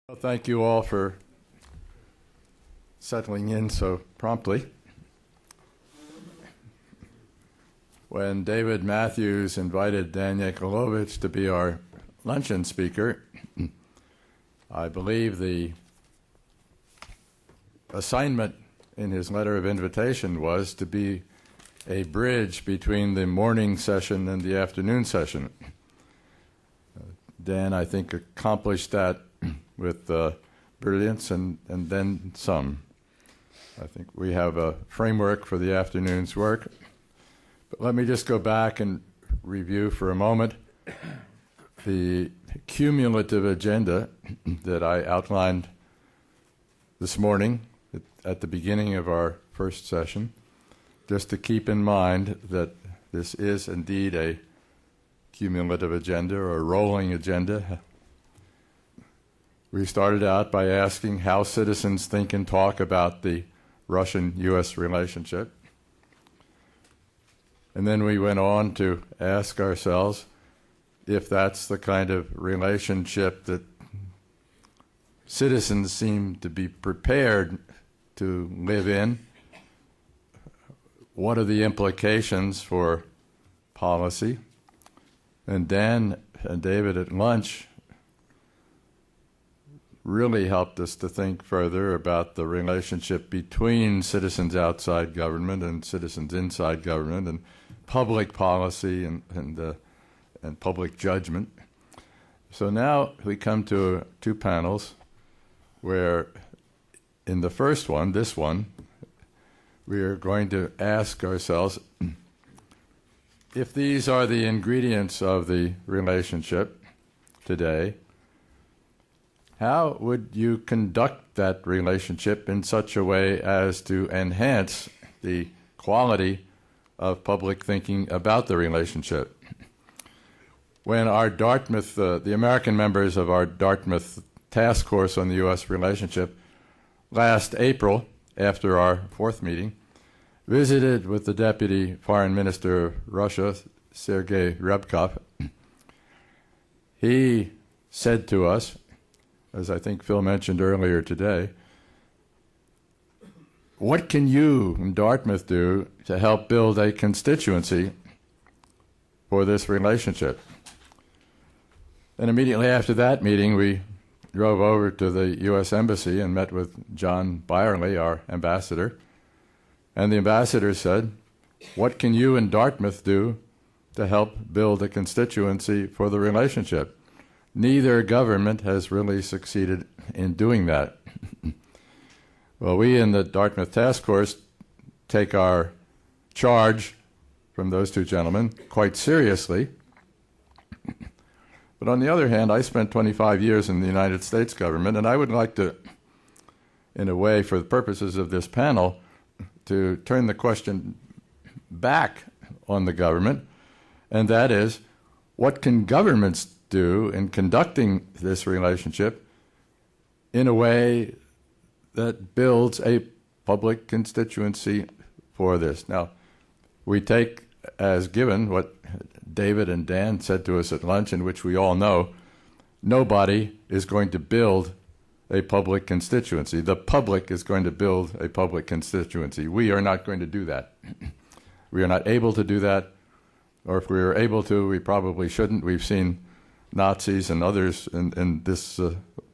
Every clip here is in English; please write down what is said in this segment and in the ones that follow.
Well, thank you all for settling in so promptly. When David Matthews invited Dan Yankelovich to be our luncheon speaker, I believe the assignment in his letter of invitation was to be a bridge between the morning session and the afternoon session. Dan, I think, accomplished that with brilliance and then some. I think we have a framework for the afternoon's work. But let me just go back and review for a moment the cumulative agenda that I outlined this morning at the beginning of our first session, just to keep in mind that this is indeed a cumulative agenda or a rolling agenda. We started out by asking how citizens think and talk about the Russian-U.S. relationship. And then we went on to ask ourselves if that's the kind of relationship that citizens seem to be prepared to live in. What are the implications for policy? And Dan and David at lunch really helped us to think further about the relationship between citizens outside government and citizens inside government, and public policy and public judgment. So now we come to two panels where in the first one, this one, we are going to ask ourselves if these are the ingredients of the relationship today, how would you conduct that relationship in such a way as to enhance the quality of public thinking about the relationship? When our Dartmouth, the American members of our Dartmouth task force on the U.S. relationship last April, after our fourth meeting, visited with the Deputy Foreign Minister of Russia, Sergei Ryabkov, he said to us, as I think Phil mentioned earlier today, what can you in Dartmouth do to help build a constituency for this relationship? And immediately after that meeting, we drove over to the U.S. Embassy and met with John Byerly, our ambassador. And the ambassador said, what can you in Dartmouth do to help build a constituency for the relationship? Neither government has really succeeded in doing that. Well, we in the Dartmouth Task Force take our charge from those two gentlemen quite seriously. But on the other hand, I spent 25 years in the United States government, and I would like to, in a way, for the purposes of this panel, to turn the question back on the government, and that is, what can governments do in conducting this relationship in a way that builds a public constituency for this? Now, we take as given what David and Dan said to us at lunch, in which we all know nobody is going to build a public constituency. The public is going to build a public constituency. We are not going to do that. We are not able to do that, or if we were able to, we probably shouldn't. We've seen Nazis and others in this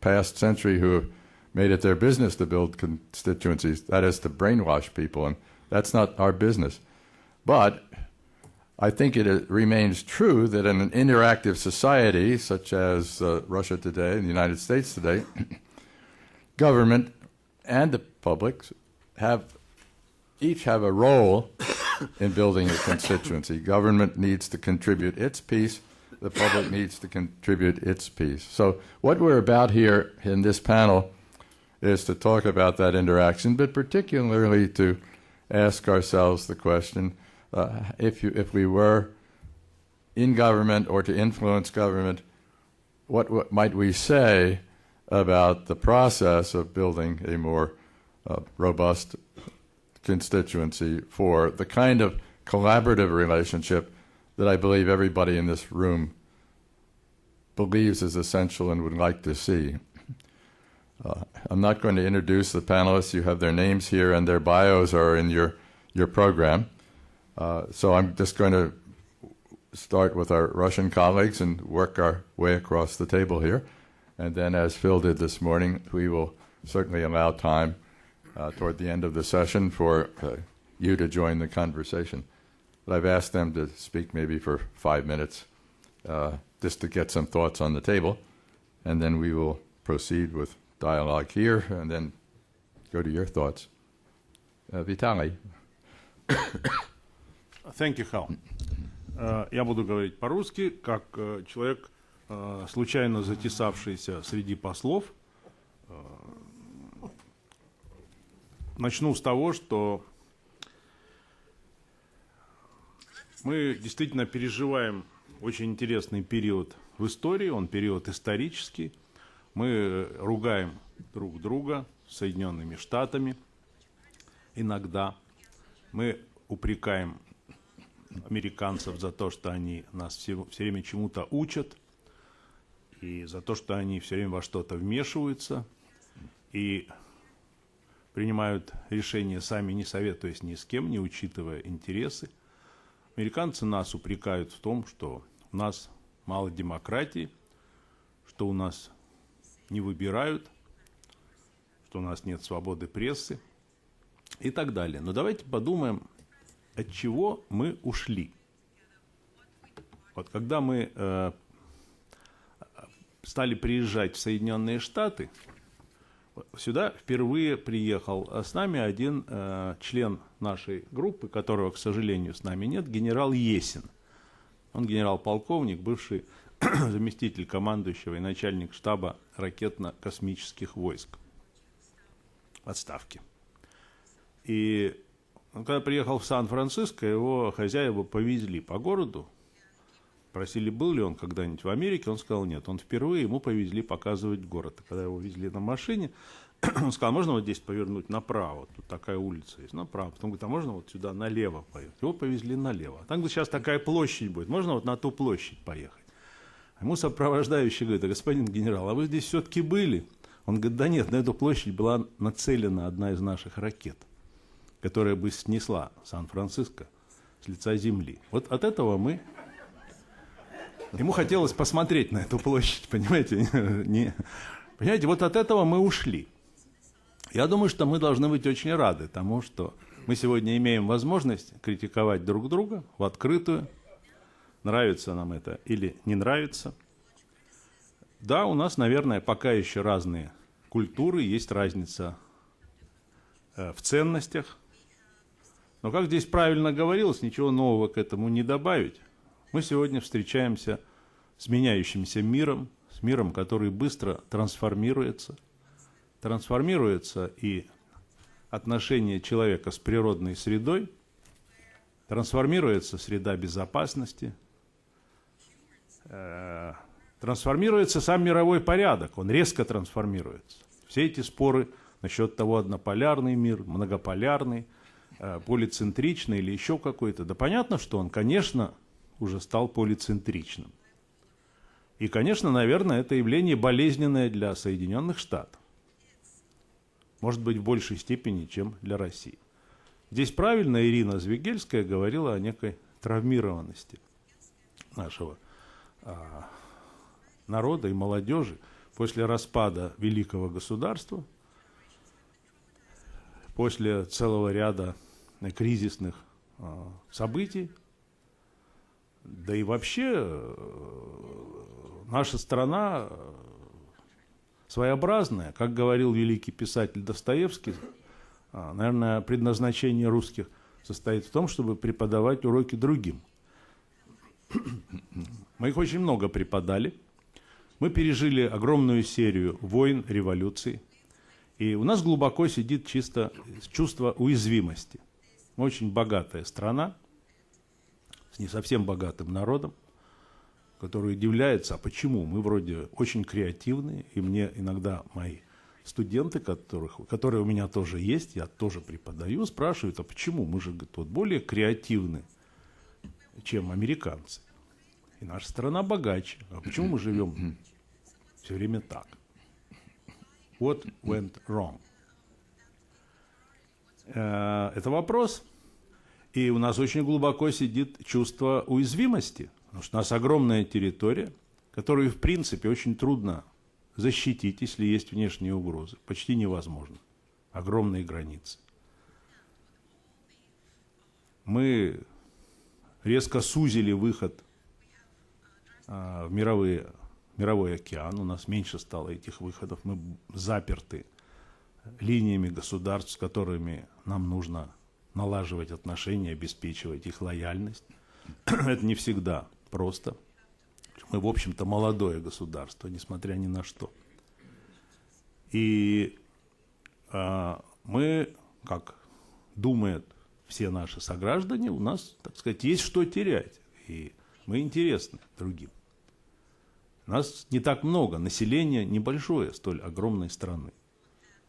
past century who have made it their business to build constituencies, that is, to brainwash people, and that's not our business. But I think it remains true that in an interactive society such as Russia today and the United States today, government and the public each have a role in building a constituency. Government needs to contribute its piece. The public needs to contribute its piece. So what we're about here in this panel is to talk about that interaction, but particularly to ask ourselves the question, if we were in government or to influence government, what might we say about the process of building a more robust constituency for the kind of collaborative relationship that I believe everybody in this room believes is essential and would like to see. I'm not going to introduce the panelists. You have their names here, and their bios are in your program. So I'm just going to start with our Russian colleagues and work our way across the table here. And then, as Phil did this morning, we will certainly allow time toward the end of the session for you to join the conversation. But I've asked them to speak maybe for 5 minutes just to get some thoughts on the table. And then we will proceed with dialogue here and then go to your thoughts. Vitaly. Thank you, Hal. Я буду говорить по-русски, как человек, случайно затесавшийся среди послов. Начну с того, что мы действительно переживаем очень интересный период в истории, он период исторический. Мы ругаем друг друга Соединенными Штатами иногда. Мы упрекаем американцев за то, что они нас все время чему-то учат, и за то, что они все время во что-то вмешиваются и принимают решения сами, не советуясь ни с кем, не учитывая интересы. Американцы нас упрекают в том, что у нас мало демократии, что у нас не выбирают, что у нас нет свободы прессы и так далее. Но давайте подумаем, от чего мы ушли. Вот когда мы стали приезжать в Соединенные Штаты, сюда впервые приехал с нами один член нашей группы, которого, к сожалению, с нами нет, генерал Есин. Он генерал-полковник, бывший заместитель командующего и начальник штаба ракетно-космических войск в отставке. И когда приехал в Сан-Франциско, его хозяева повезли по городу, просили, был ли он когда-нибудь в Америке, он сказал нет. Он впервые, ему повезли показывать город. И когда его везли на машине, он сказал, можно вот здесь повернуть направо, тут такая улица есть, направо. Потом говорит, а можно вот сюда налево поехать? Его повезли налево. А там, говорит, сейчас такая площадь будет, можно вот на ту площадь поехать? Ему сопровождающий говорит, господин генерал, а вы здесь все-таки были? Он говорит, да нет, на эту площадь была нацелена одна из наших ракет, которая бы снесла Сан-Франциско с лица земли. Вот от этого мы... Ему хотелось посмотреть на эту площадь, понимаете? Понимаете, вот от этого мы ушли. Я думаю, что мы должны быть очень рады тому, что мы сегодня имеем возможность критиковать друг друга в открытую. Нравится нам это или не нравится. Да, у нас, наверное, пока еще разные культуры, есть разница в ценностях. Но, как здесь правильно говорилось, ничего нового к этому не добавить. Мы сегодня встречаемся с меняющимся миром, с миром, который быстро трансформируется. Трансформируется и отношение человека с природной средой, трансформируется среда безопасности, трансформируется сам мировой порядок, он резко трансформируется. Все эти споры насчет того, однополярный мир, многополярный, полицентричный или еще какой-то, да понятно, что он, конечно, уже стал полицентричным. И, конечно, наверное, это явление болезненное для Соединенных Штатов. Может быть, в большей степени, чем для России. Здесь правильно Ирина Звегельская говорила о некой травмированности нашего народа и молодежи после распада великого государства, после целого ряда кризисных событий. Да и вообще наша страна своеобразная. Как говорил великий писатель Достоевский, наверное, предназначение русских состоит в том, чтобы преподавать уроки другим. Мы их очень много преподали. Мы пережили огромную серию войн, революций. И у нас глубоко сидит чисто чувство уязвимости. Мы очень богатая страна, с не совсем богатым народом, который удивляется, а почему? Мы вроде очень креативные, и мне иногда мои студенты, которые у меня тоже есть, я тоже преподаю, спрашивают, а почему? Мы же, говорят, вот более креативны, чем американцы. И наша страна богаче. А почему мы живем все время так? What went wrong? Это вопрос. И у нас очень глубоко сидит чувство уязвимости. Потому что у нас огромная территория, которую, в принципе, очень трудно защитить, если есть внешние угрозы. Почти невозможно. Огромные границы. Мы резко сузили выход в мировой океан. У нас меньше стало этих выходов. Мы заперты линиями государств, с которыми нам нужно налаживать отношения, обеспечивать их лояльность. Это не всегда просто. Мы, в общем-то, молодое государство, несмотря ни на что. И мы, как думают все наши сограждане, у нас, так сказать, есть что терять. И мы интересны другим. Нас не так много, население небольшое столь огромной страны.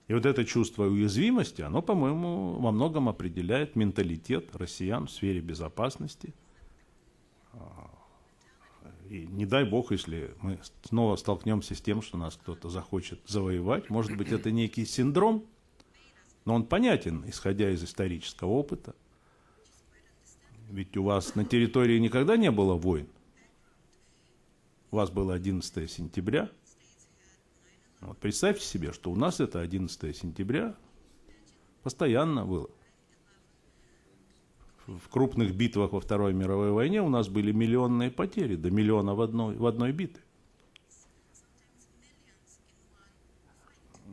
И вот это чувство уязвимости, оно, по-моему, во многом определяет менталитет россиян в сфере безопасности. И не дай бог, если мы снова столкнемся с тем, что нас кто-то захочет завоевать. Может быть, это некий синдром, но он понятен, исходя из исторического опыта. Ведь у вас на территории никогда не было войн. У вас было 11 сентября. Вот представьте себе, что у нас это 11 сентября постоянно было. В крупных битвах во Второй мировой войне у нас были миллионные потери, до миллиона в одной битве.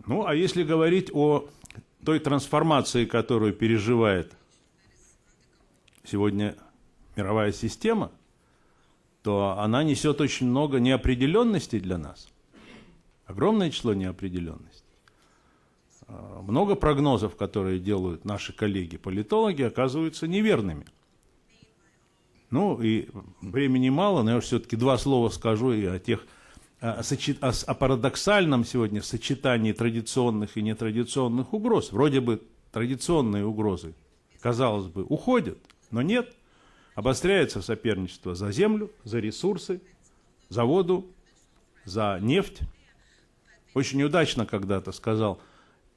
Ну, а если говорить о той трансформации, которую переживает сегодня мировая система, то она несет очень много неопределенностей для нас. Огромное число неопределенностей. Много прогнозов, которые делают наши коллеги-политологи, оказываются неверными. Ну, и времени мало, но я все-таки два слова скажу и о парадоксальном сегодня сочетании традиционных и нетрадиционных угроз. Вроде бы традиционные угрозы, казалось бы, уходят, но нет. Обостряется соперничество за землю, за ресурсы, за воду, за нефть. Очень удачно когда-то сказал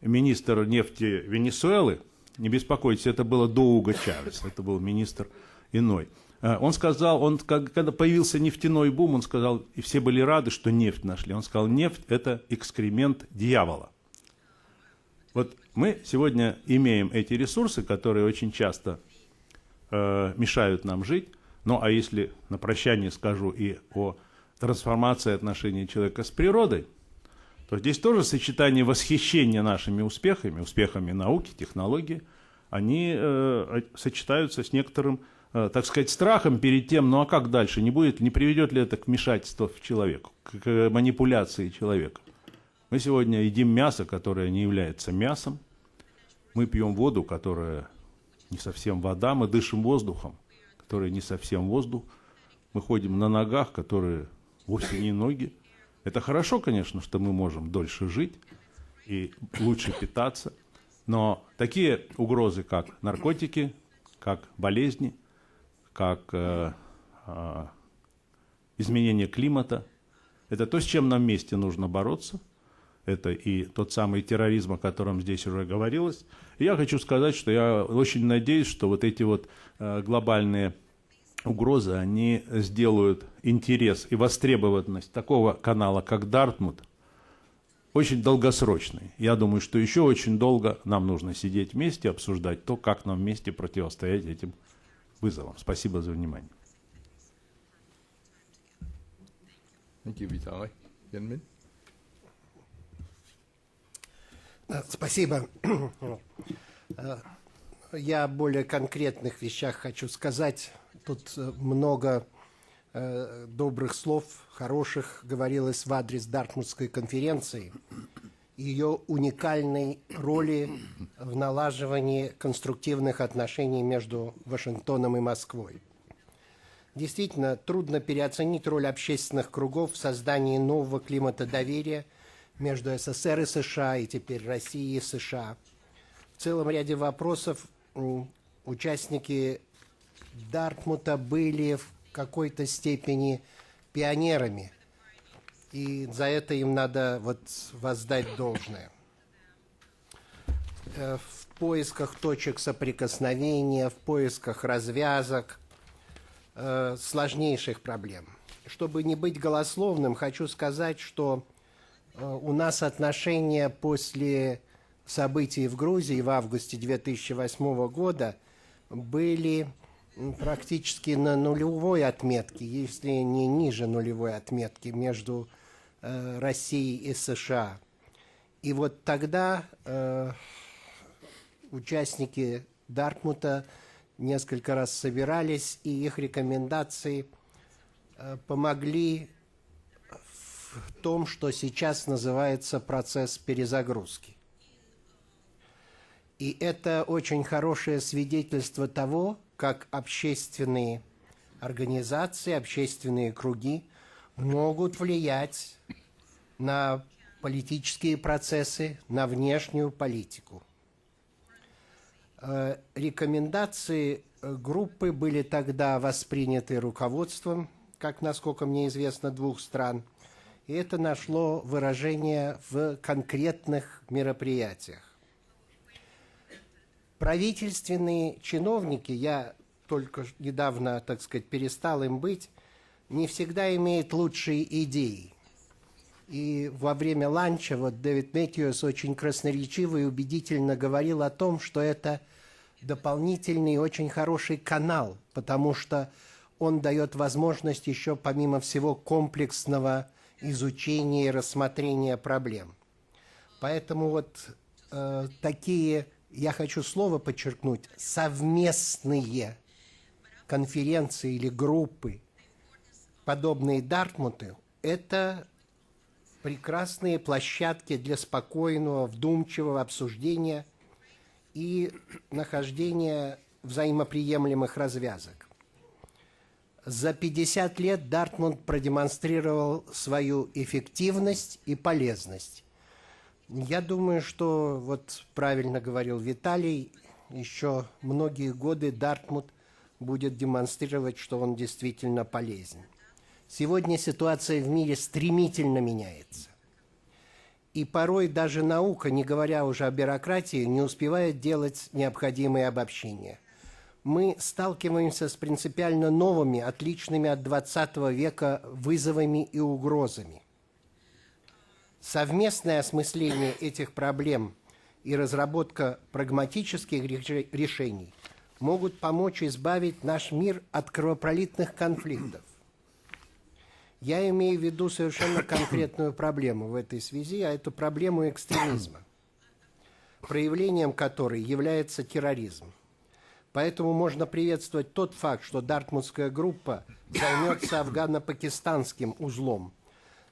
министр нефти Венесуэлы, не беспокойтесь, это было до Уго Чавеса, это был министр иной. Он сказал, когда появился нефтяной бум, он сказал, и все были рады, что нефть нашли. Он сказал, нефть – это экскремент дьявола. Вот мы сегодня имеем эти ресурсы, которые очень часто мешают нам жить. Ну, а если на прощание скажу и о трансформации отношений человека с природой, то здесь тоже сочетание восхищения нашими успехами науки, технологий, они сочетаются с некоторым, так сказать, страхом перед тем, ну а как дальше, не приведет ли это к вмешательству в человека, к манипуляции человека. Мы сегодня едим мясо, которое не является мясом, мы пьем воду, которая не совсем вода, мы дышим воздухом, который не совсем воздух, мы ходим на ногах, которые вовсе не ноги. Это хорошо, конечно, что мы можем дольше жить и лучше питаться, но такие угрозы, как наркотики, как болезни, как изменение климата, это то, с чем нам вместе нужно бороться. Это и тот самый терроризм, о котором здесь уже говорилось. И я хочу сказать, что я очень надеюсь, что вот эти вот глобальные угрозы, они сделают интерес и востребованность такого канала, как Дартмут, очень долгосрочной. Я думаю, что еще очень долго нам нужно сидеть вместе, обсуждать то, как нам вместе противостоять этим вызовам. Спасибо за внимание. Спасибо. Я о более конкретных вещах хочу сказать. Тут много добрых слов, хороших, говорилось в адрес Дартмутской конференции, ее уникальной роли в налаживании конструктивных отношений между Вашингтоном и Москвой. Действительно, трудно переоценить роль общественных кругов в создании нового климата доверия между СССР и США, и теперь Россией и США. В целом ряде вопросов участники Дартмута были в какой-то степени пионерами, и за это им надо воздать должное. в поисках точек соприкосновения, в поисках развязок сложнейших проблем. Чтобы не быть голословным, хочу сказать, что у нас отношения после событий в Грузии в августе 2008 года были практически на нулевой отметке, если не ниже нулевой отметки между Россией и США. И вот тогда участники Дартмута несколько раз собирались, и их рекомендации помогли в том, что сейчас называется процесс перезагрузки. И это очень хорошее свидетельство того, как общественные организации, общественные круги могут влиять на политические процессы, на внешнюю политику. Рекомендации группы были тогда восприняты руководством, как, насколько мне известно, двух стран, и это нашло выражение в конкретных мероприятиях. Правительственные чиновники, я только недавно, так сказать, перестал им быть, не всегда имеют лучшие идеи. И во время ланча вот Дэвид Мэтьюс очень красноречиво и убедительно говорил о том, что это дополнительный очень хороший канал, потому что он дает возможность еще, помимо всего, комплексного изучения и рассмотрения проблем. Поэтому вот такие, я хочу слово подчеркнуть, совместные конференции или группы, подобные Дартмуту, это прекрасные площадки для спокойного, вдумчивого обсуждения и нахождения взаимоприемлемых развязок. За 50 лет Дартмут продемонстрировал свою эффективность и полезность. Я думаю, что, вот правильно говорил Виталий, еще многие годы Дартмут будет демонстрировать, что он действительно полезен. Сегодня ситуация в мире стремительно меняется. И порой даже наука, не говоря уже о бюрократии, не успевает делать необходимые обобщения. Мы сталкиваемся с принципиально новыми, отличными от 20 века вызовами и угрозами. Совместное осмысление этих проблем и разработка прагматических решений могут помочь избавить наш мир от кровопролитных конфликтов. Я имею в виду совершенно конкретную проблему в этой связи, а это проблему экстремизма, проявлением которой является терроризм. Поэтому можно приветствовать тот факт, что Дартмутская группа займется афгано-пакистанским узлом.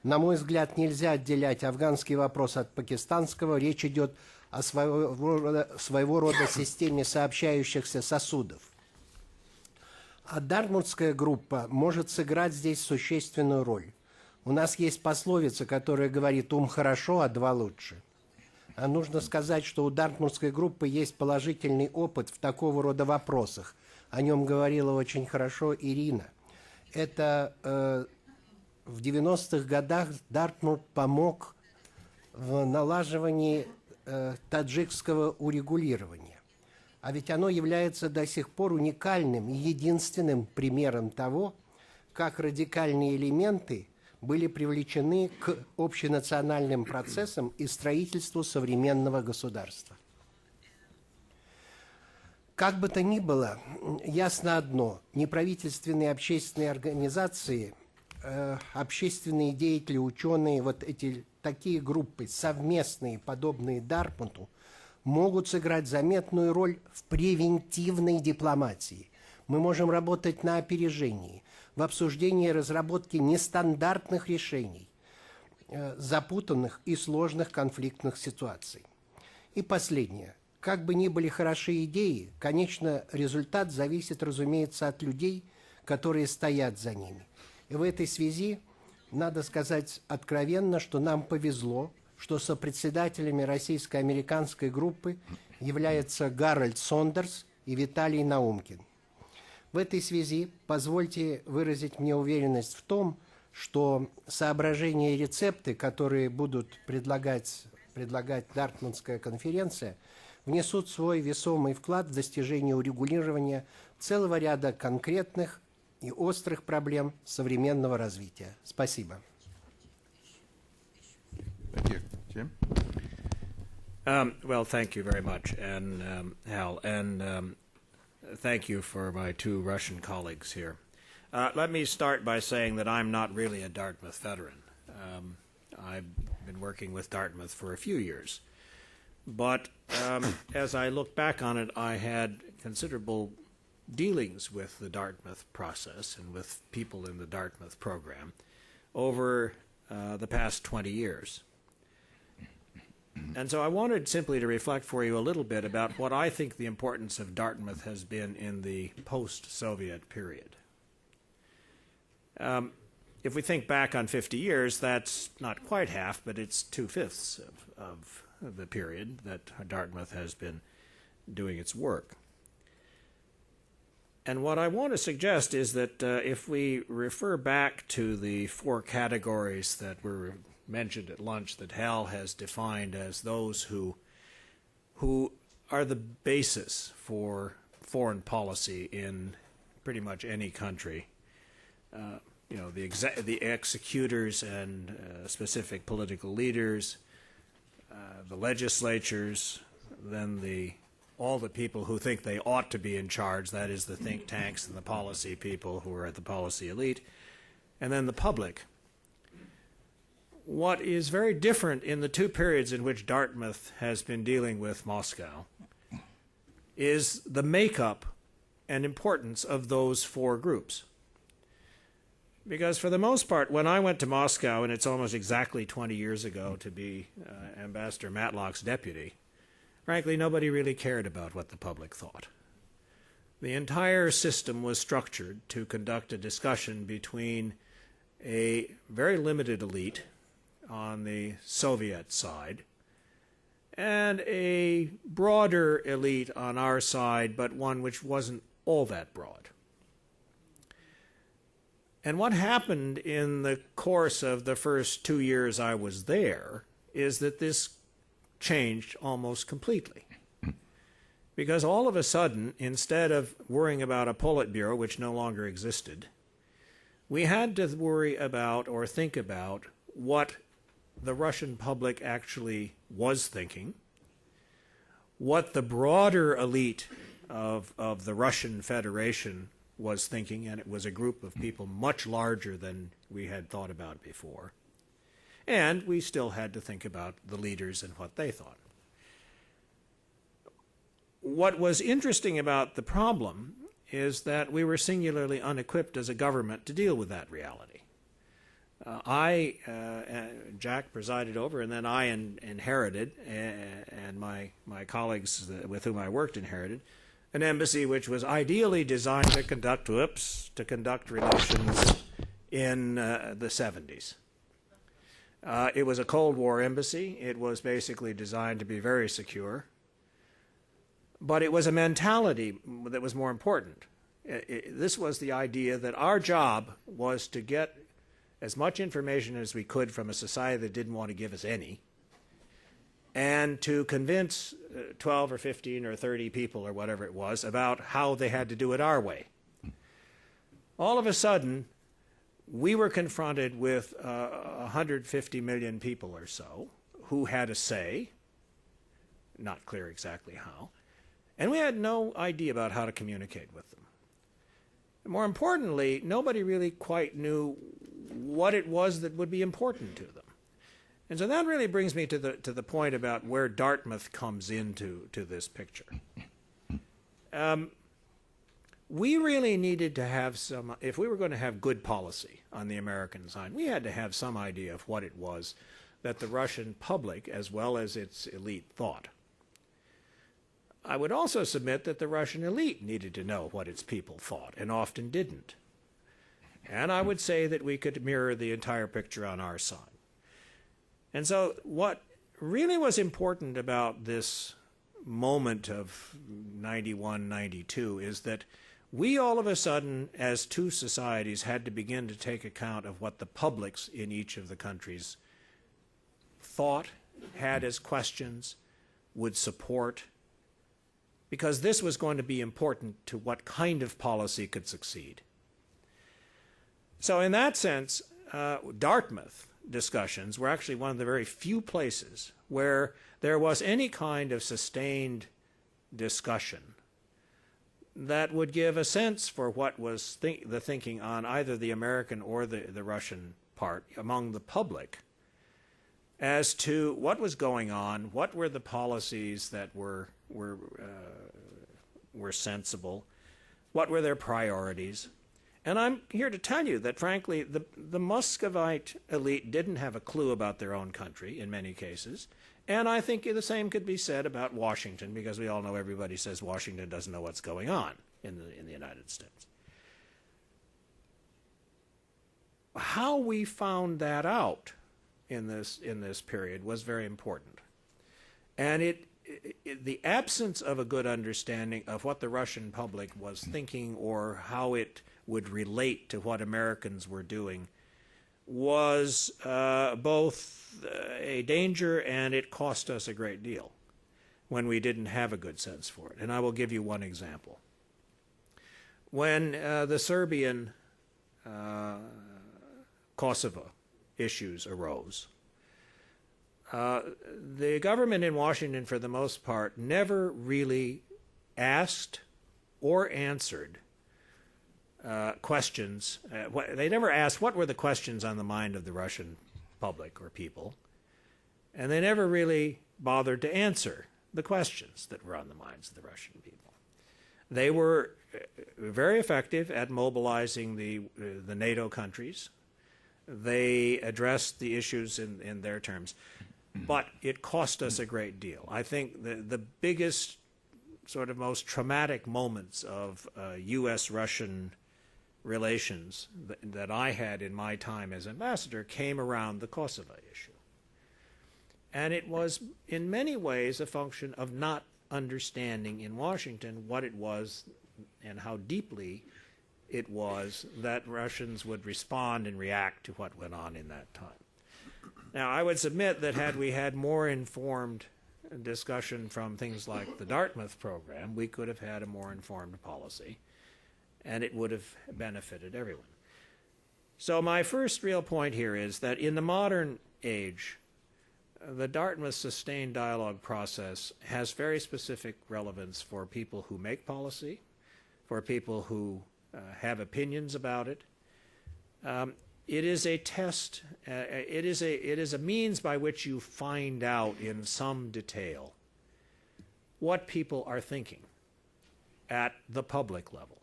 На мой взгляд, нельзя отделять афганский вопрос от пакистанского. Речь идет о своего рода системе сообщающихся сосудов. А Дартмутская группа может сыграть здесь существенную роль. У нас есть пословица, которая говорит «ум хорошо, а два лучше». А нужно сказать, что у Дартмутской группы есть положительный опыт в такого рода вопросах. О нем говорила очень хорошо Ирина. Это в 90-х годах Дартмут помог в налаживании таджикского урегулирования. А ведь оно является до сих пор уникальным и единственным примером того, как радикальные элементы были привлечены к общенациональным процессам и строительству современного государства. Как бы то ни было, ясно одно: неправительственные общественные организации, общественные деятели, ученые, вот эти такие группы, совместные, подобные Дартмуту, могут сыграть заметную роль в превентивной дипломатии. Мы можем работать на опережении, в обсуждении и разработке нестандартных решений, запутанных и сложных конфликтных ситуаций. И последнее. Как бы ни были хороши идеи, конечно, результат зависит, разумеется, от людей, которые стоят за ними. И в этой связи надо сказать откровенно, что нам повезло, что сопредседателями российско-американской группы являются Гарольд Сондерс и Виталий Наумкин. В этой связи позвольте выразить мне уверенность в том, что соображения и рецепты, которые будут предлагать Дартмутская конференция, внесут свой весомый вклад в достижение урегулирования целого ряда конкретных и острых проблем современного развития. Спасибо. Thank you. Jim? Well, thank you very much, and Hal, and thank you for my two Russian colleagues here. Let me start by saying that I'm not really a Dartmouth veteran. I've been working with Dartmouth for a few years. But as I look back on it, I had considerable dealings with the Dartmouth process and with people in the Dartmouth program over the past 20 years. And so I wanted simply to reflect for you a little bit about what I think the importance of Dartmouth has been in the post-Soviet period. If we think back on 50 years, that's not quite half, but it's 2/5 of the period that Dartmouth has been doing its work. And what I want to suggest is that if we refer back to the four categories that were mentioned at lunch that Hal has defined as those who are the basis for foreign policy in pretty much any country, you know, the executors and specific political leaders, the legislatures, then all the people who think they ought to be in charge, that is the think tanks and the policy people who are at the policy elite, and then the public. What is very different in the two periods in which Dartmouth has been dealing with Moscow is the makeup and importance of those four groups. Because for the most part, when I went to Moscow, and it's almost exactly 20 years ago to be Ambassador Matlock's deputy, frankly, nobody really cared about what the public thought. The entire system was structured to conduct a discussion between a very limited elite on the Soviet side and a broader elite on our side, but one which wasn't all that broad. And what happened in the course of the first 2 years I was there is that this changed almost completely. Because all of a sudden, instead of worrying about a Politburo, which no longer existed, we had to worry about or think about what the Russian public actually was thinking, what the broader elite of the Russian Federation was thinking, and it was a group of people much larger than we had thought about before. And we still had to think about the leaders and what they thought. What was interesting about the problem is that we were singularly unequipped as a government to deal with that reality. Jack presided over, and then I inherited, and my colleagues with whom I worked inherited, an embassy which was ideally designed to conduct relations in the 70s. It was a Cold War embassy. It was basically designed to be very secure. But it was a mentality that was more important. This was the idea that our job was to get as much information as we could from a society that didn't want to give us any, and to convince 12 or 15 or 30 people or whatever it was about how they had to do it our way. All of a sudden, we were confronted with 150 million people or so who had a say, not clear exactly how, and we had no idea about how to communicate with them. More importantly, nobody really quite knew what it was that would be important to them. And so that really brings me to the point about where Dartmouth comes into this picture. We really needed to have some, if we were going to have good policy on the American side, we had to have some idea of what it was that the Russian public, as well as its elite, thought. I would also submit that the Russian elite needed to know what its people thought, and often didn't. And I would say that we could mirror the entire picture on our side. And so what really was important about this moment of 91, 92 is that we all of a sudden, as two societies, had to begin to take account of what the publics in each of the countries thought, had as questions, would support, because this was going to be important to what kind of policy could succeed. So in that sense, Dartmouth discussions were actually one of the very few places where there was any kind of sustained discussion that would give a sense for what was the thinking on either the American or the Russian part among the public as to what was going on, what were the policies that were sensible, what were their priorities. And I'm here to tell you that, frankly, the Muscovite elite didn't have a clue about their own country in many cases. And I think the same could be said about Washington, because we all know everybody says Washington doesn't know what's going on in the United States. How we found that out in this period was very important. And the absence of a good understanding of what the Russian public was thinking or how it would relate to what Americans were doing was both a danger, and it cost us a great deal when we didn't have a good sense for it. And I will give you one example. When the Serbian Kosovo issues arose, the government in Washington, for the most part, never really asked or answered questions. They never asked what were the questions on the mind of the Russian public or people, and they never really bothered to answer the questions that were on the minds of the Russian people. They were very effective at mobilizing the NATO countries. They addressed the issues in their terms, but it cost us a great deal. I think the biggest, sort of most traumatic moments of U.S.-Russian relations that I had in my time as ambassador came around the Kosovo issue. And it was in many ways a function of not understanding in Washington what it was and how deeply it was that Russians would respond and react to what went on in that time. Now, I would submit that had we had more informed discussion from things like the Dartmouth program, we could have had a more informed policy, and it would have benefited everyone. So my first real point here is that in the modern age, the Dartmouth sustained dialogue process has very specific relevance for people who make policy, for people who have opinions about it. It is a test, it is a means by which you find out in some detail what people are thinking at the public level.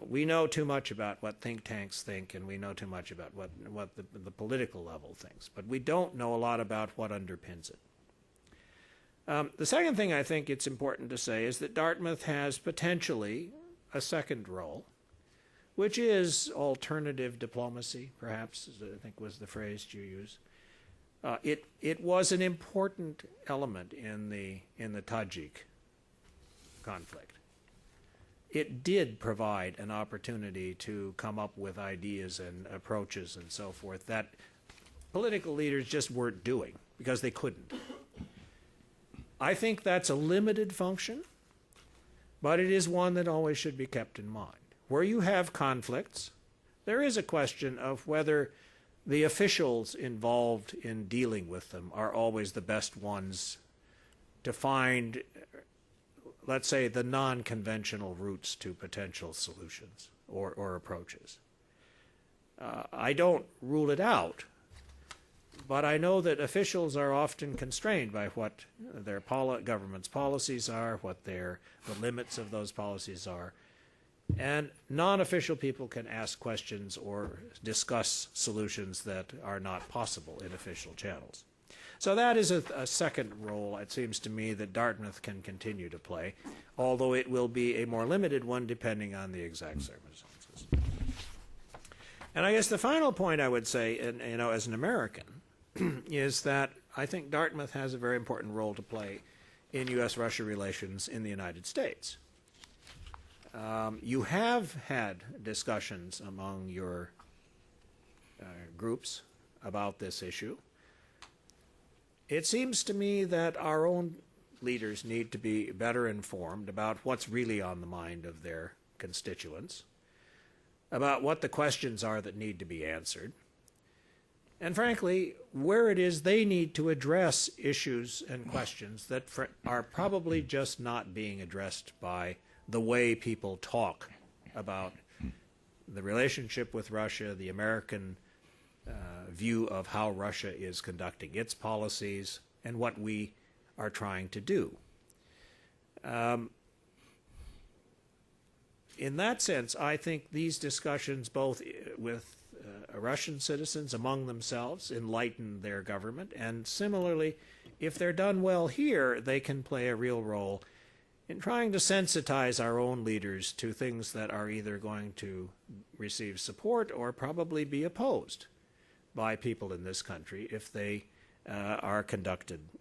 We know too much about what think tanks think, and we know too much about what the political level thinks, but we don't know a lot about what underpins it. The second thing I think it's important to say is that Dartmouth has potentially a second role, which is alternative diplomacy, perhaps, I think was the phrase you used. It was an important element in the Tajik conflict. It did provide an opportunity to come up with ideas and approaches and so forth that political leaders just weren't doing because they couldn't. I think that's a limited function, but it is one that always should be kept in mind. Where you have conflicts, there is a question of whether the officials involved in dealing with them are always the best ones to find, let's say, the non-conventional routes to potential solutions or approaches. I don't rule it out, but I know that officials are often constrained by what their government's policies are, what the limits of those policies are. And non-official people can ask questions or discuss solutions that are not possible in official channels. So that is a second role, it seems to me, that Dartmouth can continue to play, although it will be a more limited one depending on the exact circumstances. And I guess the final point I would say, as an American, is that I think Dartmouth has a very important role to play in U.S.-Russia relations in the United States. You have had discussions among your groups about this issue. It seems to me that our own leaders need to be better informed about what's really on the mind of their constituents, about what the questions are that need to be answered, and frankly, where it is they need to address issues and questions that are probably just not being addressed by the way people talk about the relationship with Russia, the American view of how Russia is conducting its policies, and what we are trying to do. In that sense, I think these discussions, both with Russian citizens among themselves, enlighten their government, and similarly, if they're done well here, they can play a real role in trying to sensitize our own leaders to things that are either going to receive support or probably be opposed by people in this country if they are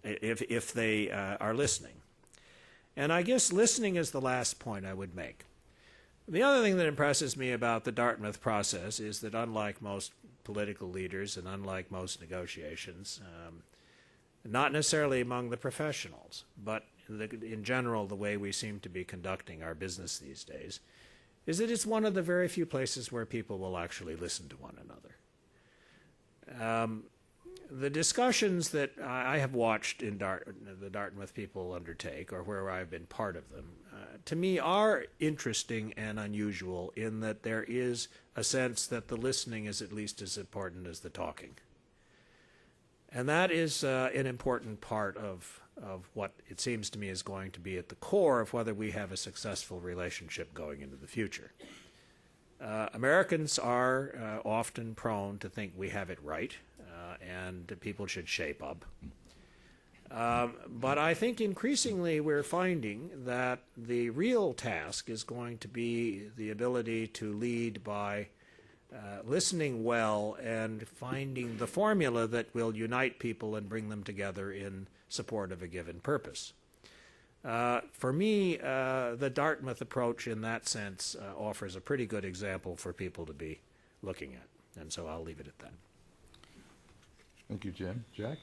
if they are listening. And I guess listening is the last point I would make. The other thing that impresses me about the Dartmouth process is that unlike most political leaders and unlike most negotiations, not necessarily among the professionals, but in general the way we seem to be conducting our business these days, is that it's one of the very few places where people will actually listen to one another. The discussions that I have watched in the Dartmouth people undertake, or where I've been part of them, to me are interesting and unusual in that there is a sense that the listening is at least as important as the talking. And that is an important part of what it seems to me is going to be at the core of whether we have a successful relationship going into the future. Americans are often prone to think we have it right, and people should shape up. But I think increasingly we're finding that the real task is going to be the ability to lead by listening well and finding the formula that will unite people and bring them together in support of a given purpose. For me, the Dartmouth approach in that sense offers a pretty good example for people to be looking at. And so I'll leave it at that. Thank you, Jim. Jack?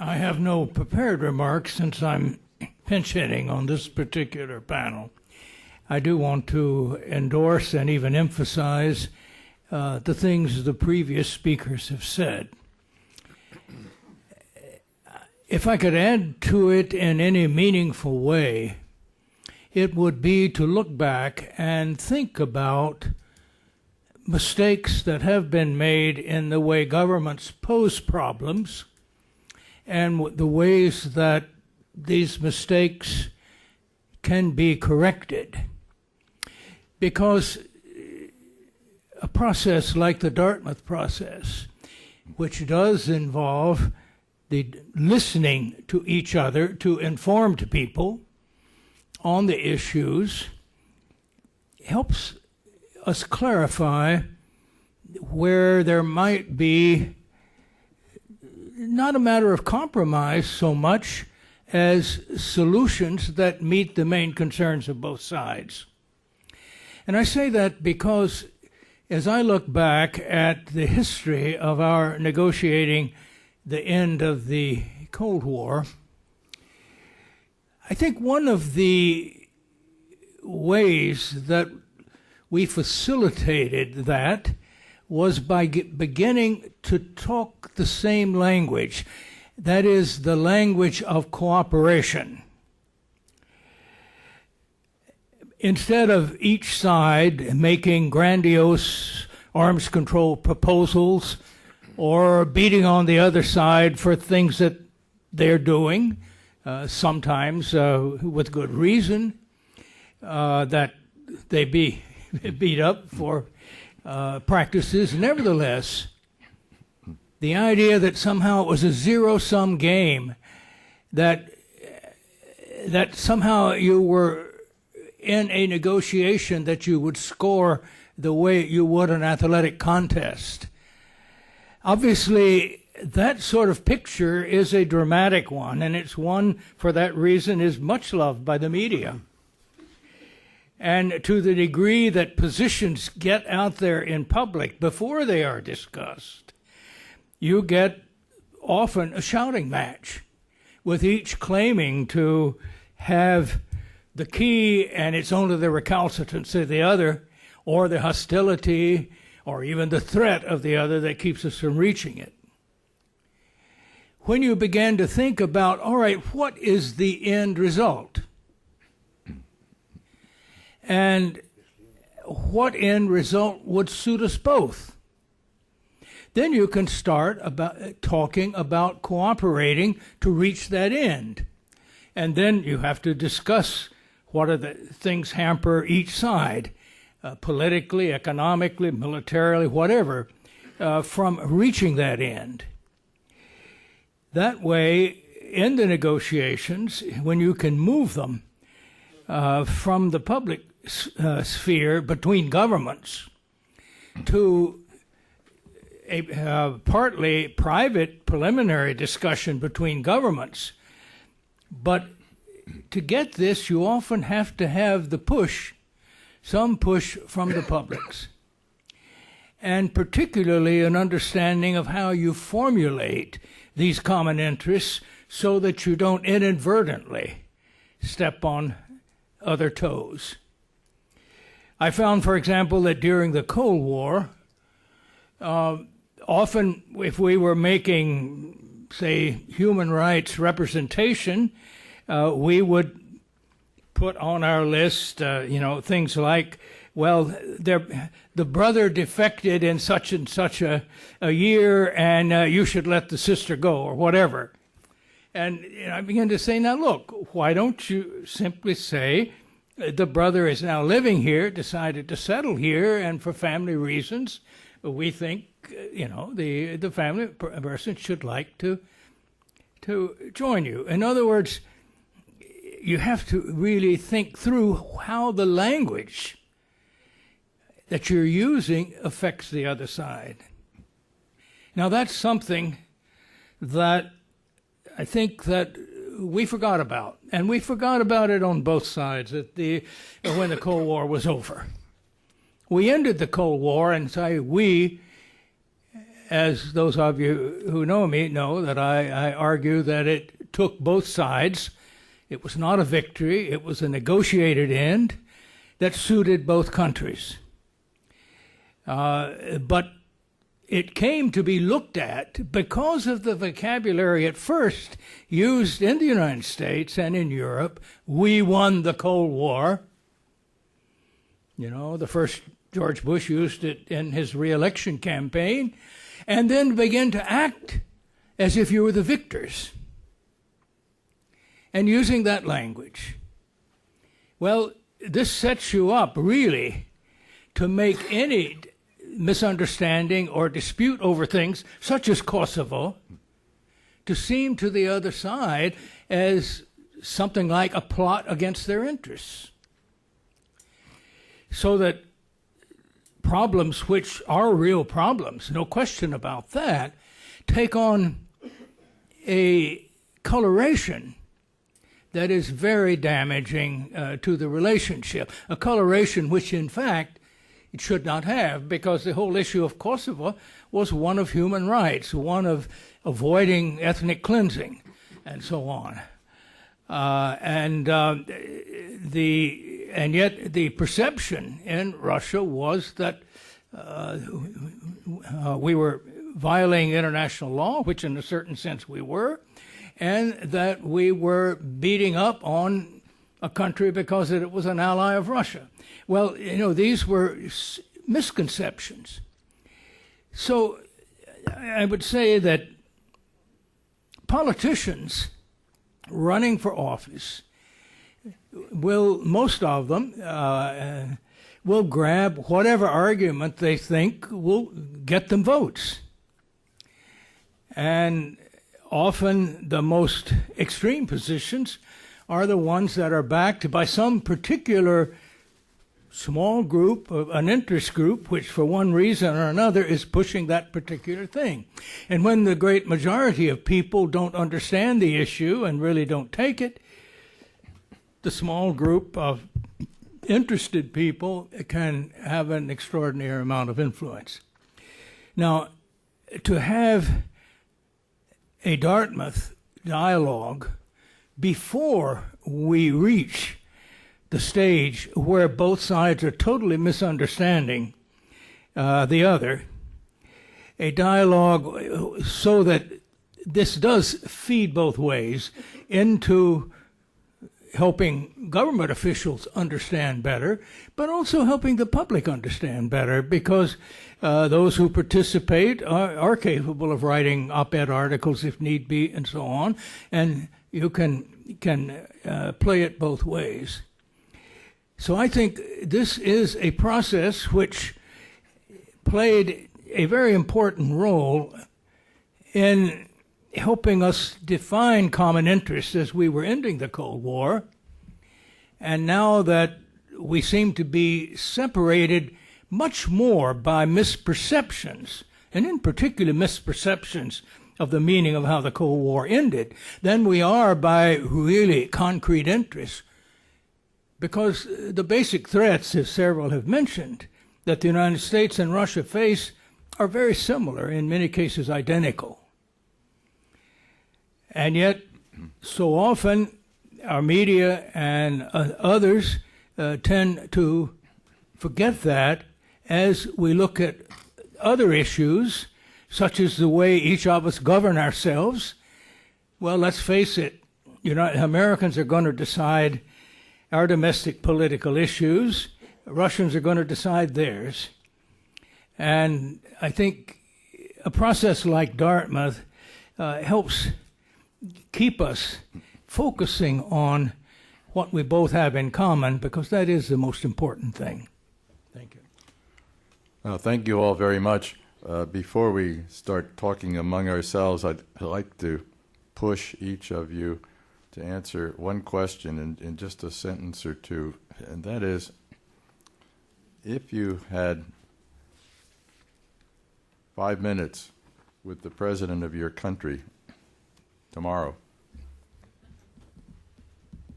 I have no prepared remarks since I'm pinch hitting on this particular panel. I do want to endorse and even emphasize the things the previous speakers have said. If I could add to it in any meaningful way, it would be to look back and think about mistakes that have been made in the way governments pose problems and the ways that these mistakes can be corrected. Because a process like the Dartmouth process, which does involve the listening to each other, to informed people on the issues, helps us clarify where there might be not a matter of compromise so much as solutions that meet the main concerns of both sides. And I say that because as I look back at the history of our negotiating the end of the Cold War, I think one of the ways that we facilitated that was by beginning to talk the same language. That is the language of cooperation. Instead of each side making grandiose arms control proposals or beating on the other side for things that they're doing, sometimes with good reason, that they be beat up for practices. Nevertheless, the idea that somehow it was a zero-sum game, that somehow you were in a negotiation that you would score the way you would an athletic contest. Obviously, that sort of picture is a dramatic one, and it's one, for that reason, is much loved by the media. And to the degree that positions get out there in public before they are discussed, you get often a shouting match, with each claiming to have the key, and it's only the recalcitrance of the other, or the hostility, or even the threat of the other that keeps us from reaching it. When you begin to think about, all right, what is the end result? And what end result would suit us both? Then you can start talking about cooperating to reach that end. And then you have to discuss what are the things hamper each side, politically, economically, militarily, whatever, from reaching that end. That way, in the negotiations, when you can move them from the public sphere between governments to a partly private preliminary discussion between governments. But to get this, you often have to have the push, some push from the publics, and particularly an understanding of how you formulate these common interests so that you don't inadvertently step on other toes. I found, for example, that during the Cold War, often if we were making, say, human rights representation, we would put on our list, things like, well, the brother defected in such and such a year, and you should let the sister go, or whatever. And I began to say, now look, why don't you simply say, the brother is now living here, decided to settle here, and for family reasons, we think, the family person should like to join you. In other words, you have to really think through how the language that you're using affects the other side. Now, that's something that I think that we forgot about, and we forgot about it on both sides when the Cold War was over. We ended the Cold War, and say we, as those of you who know me know, that I argue that it took both sides. It was not a victory. It was a negotiated end that suited both countries. But it came to be looked at because of the vocabulary at first used in the United States and in Europe. We won the Cold War. The first George Bush used it in his re-election campaign, and then began to act as if you were the victors, and using that language. Well, this sets you up, really, to make any misunderstanding or dispute over things, such as Kosovo, to seem to the other side as something like a plot against their interests. So that problems which are real problems, no question about that, take on a coloration that is very damaging to the relationship, a coloration which, in fact, it should not have, because the whole issue of Kosovo was one of human rights, one of avoiding ethnic cleansing, and so on. And yet the perception in Russia was that we were violating international law, which in a certain sense we were, and that we were beating up on a country because it was an ally of Russia. Well, these were misconceptions. So I would say that politicians running for office most of them will grab whatever argument they think will get them votes. And often the most extreme positions are the ones that are backed by some particular small group, an interest group, which for one reason or another is pushing that particular thing. And when the great majority of people don't understand the issue and really don't take it, the small group of interested people can have an extraordinary amount of influence. Now, to have a Dartmouth dialogue before we reach the stage where both sides are totally misunderstanding the other, a dialogue so that this does feed both ways into helping government officials understand better, but also helping the public understand better, because those who participate are capable of writing op-ed articles if need be, and so on, and you can play it both ways. So I think this is a process which played a very important role in helping us define common interests as we were ending the Cold War. And now that we seem to be separated much more by misperceptions, and in particular misperceptions of the meaning of how the Cold War ended, than we are by really concrete interests. Because the basic threats, as several have mentioned, that the United States and Russia face are very similar, in many cases identical. And yet, so often, our media and others tend to forget that as we look at other issues, such as the way each of us govern ourselves. Well, let's face it, Americans are going to decide our domestic political issues. Russians are going to decide theirs. And I think a process like Dartmouth helps keep us focusing on what we both have in common, because that is the most important thing. Thank you. Thank you all very much. Before we start talking among ourselves, I'd like to push each of you to answer one question in just a sentence or two, and that is, if you had 5 minutes with the president of your country tomorrow,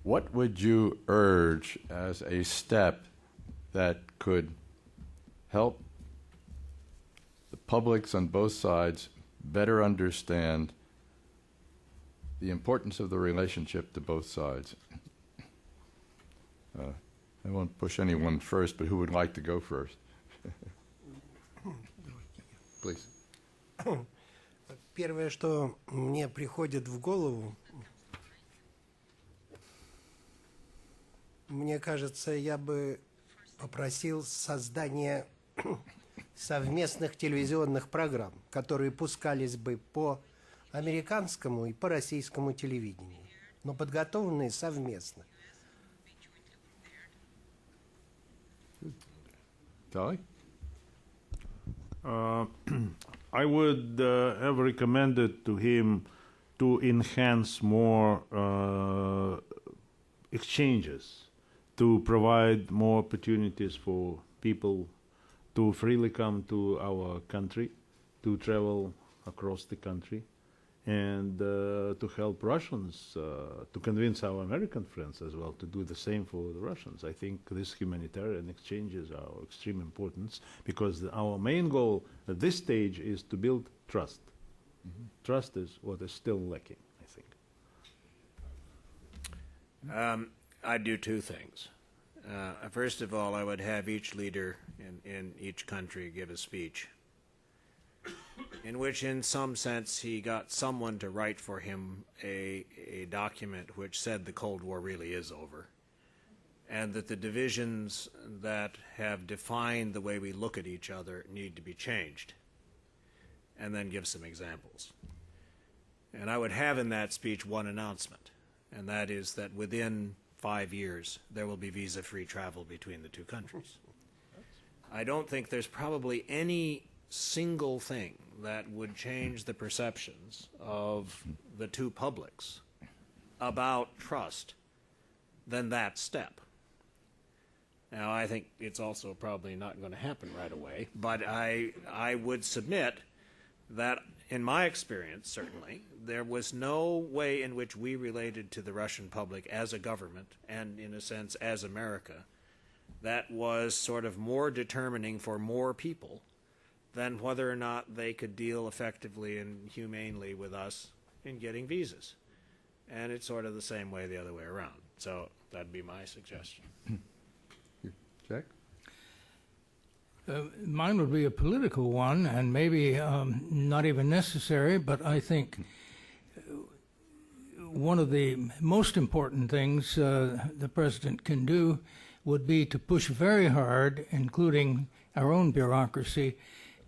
what would you urge as a step that could help the publics on both sides better understand the importance of the relationship to both sides? I won't push anyone first, but who would like to go first? Please. Первое, что мне приходит в голову, мне кажется, я бы попросил создания совместных телевизионных программ, которые пускались бы по американскому и по российскому телевидению, но подготовленные совместно. Tali? I would have recommended to him to enhance more exchanges, to provide more opportunities for people to freely come to our country, to travel across the country, and to help Russians, to convince our American friends as well to do the same for the Russians. I think these humanitarian exchanges are of extreme importance, because our main goal at this stage is to build trust. Mm-hmm. Trust is what is still lacking, I think. I'd do two things. First of all, I would have each leader in each country give a speech in which, in some sense, he got someone to write for him a document which said the Cold War really is over, and that the divisions that have defined the way we look at each other need to be changed, and then give some examples. And I would have in that speech one announcement, and that is that within 5 years there will be visa-free travel between the two countries. I don't think there's probably any single thing that would change the perceptions of the two publics about trust than that step. Now, I think it's also probably not going to happen right away, but I would submit that, in my experience, certainly, there was no way in which we related to the Russian public as a government, and in a sense as America, that was sort of more determining for more people than whether or not they could deal effectively and humanely with us in getting visas. And it's sort of the same way the other way around. So that'd be my suggestion. Jack? Mine would be a political one, and maybe not even necessary, but I think one of the most important things the president can do would be to push very hard, including our own bureaucracy,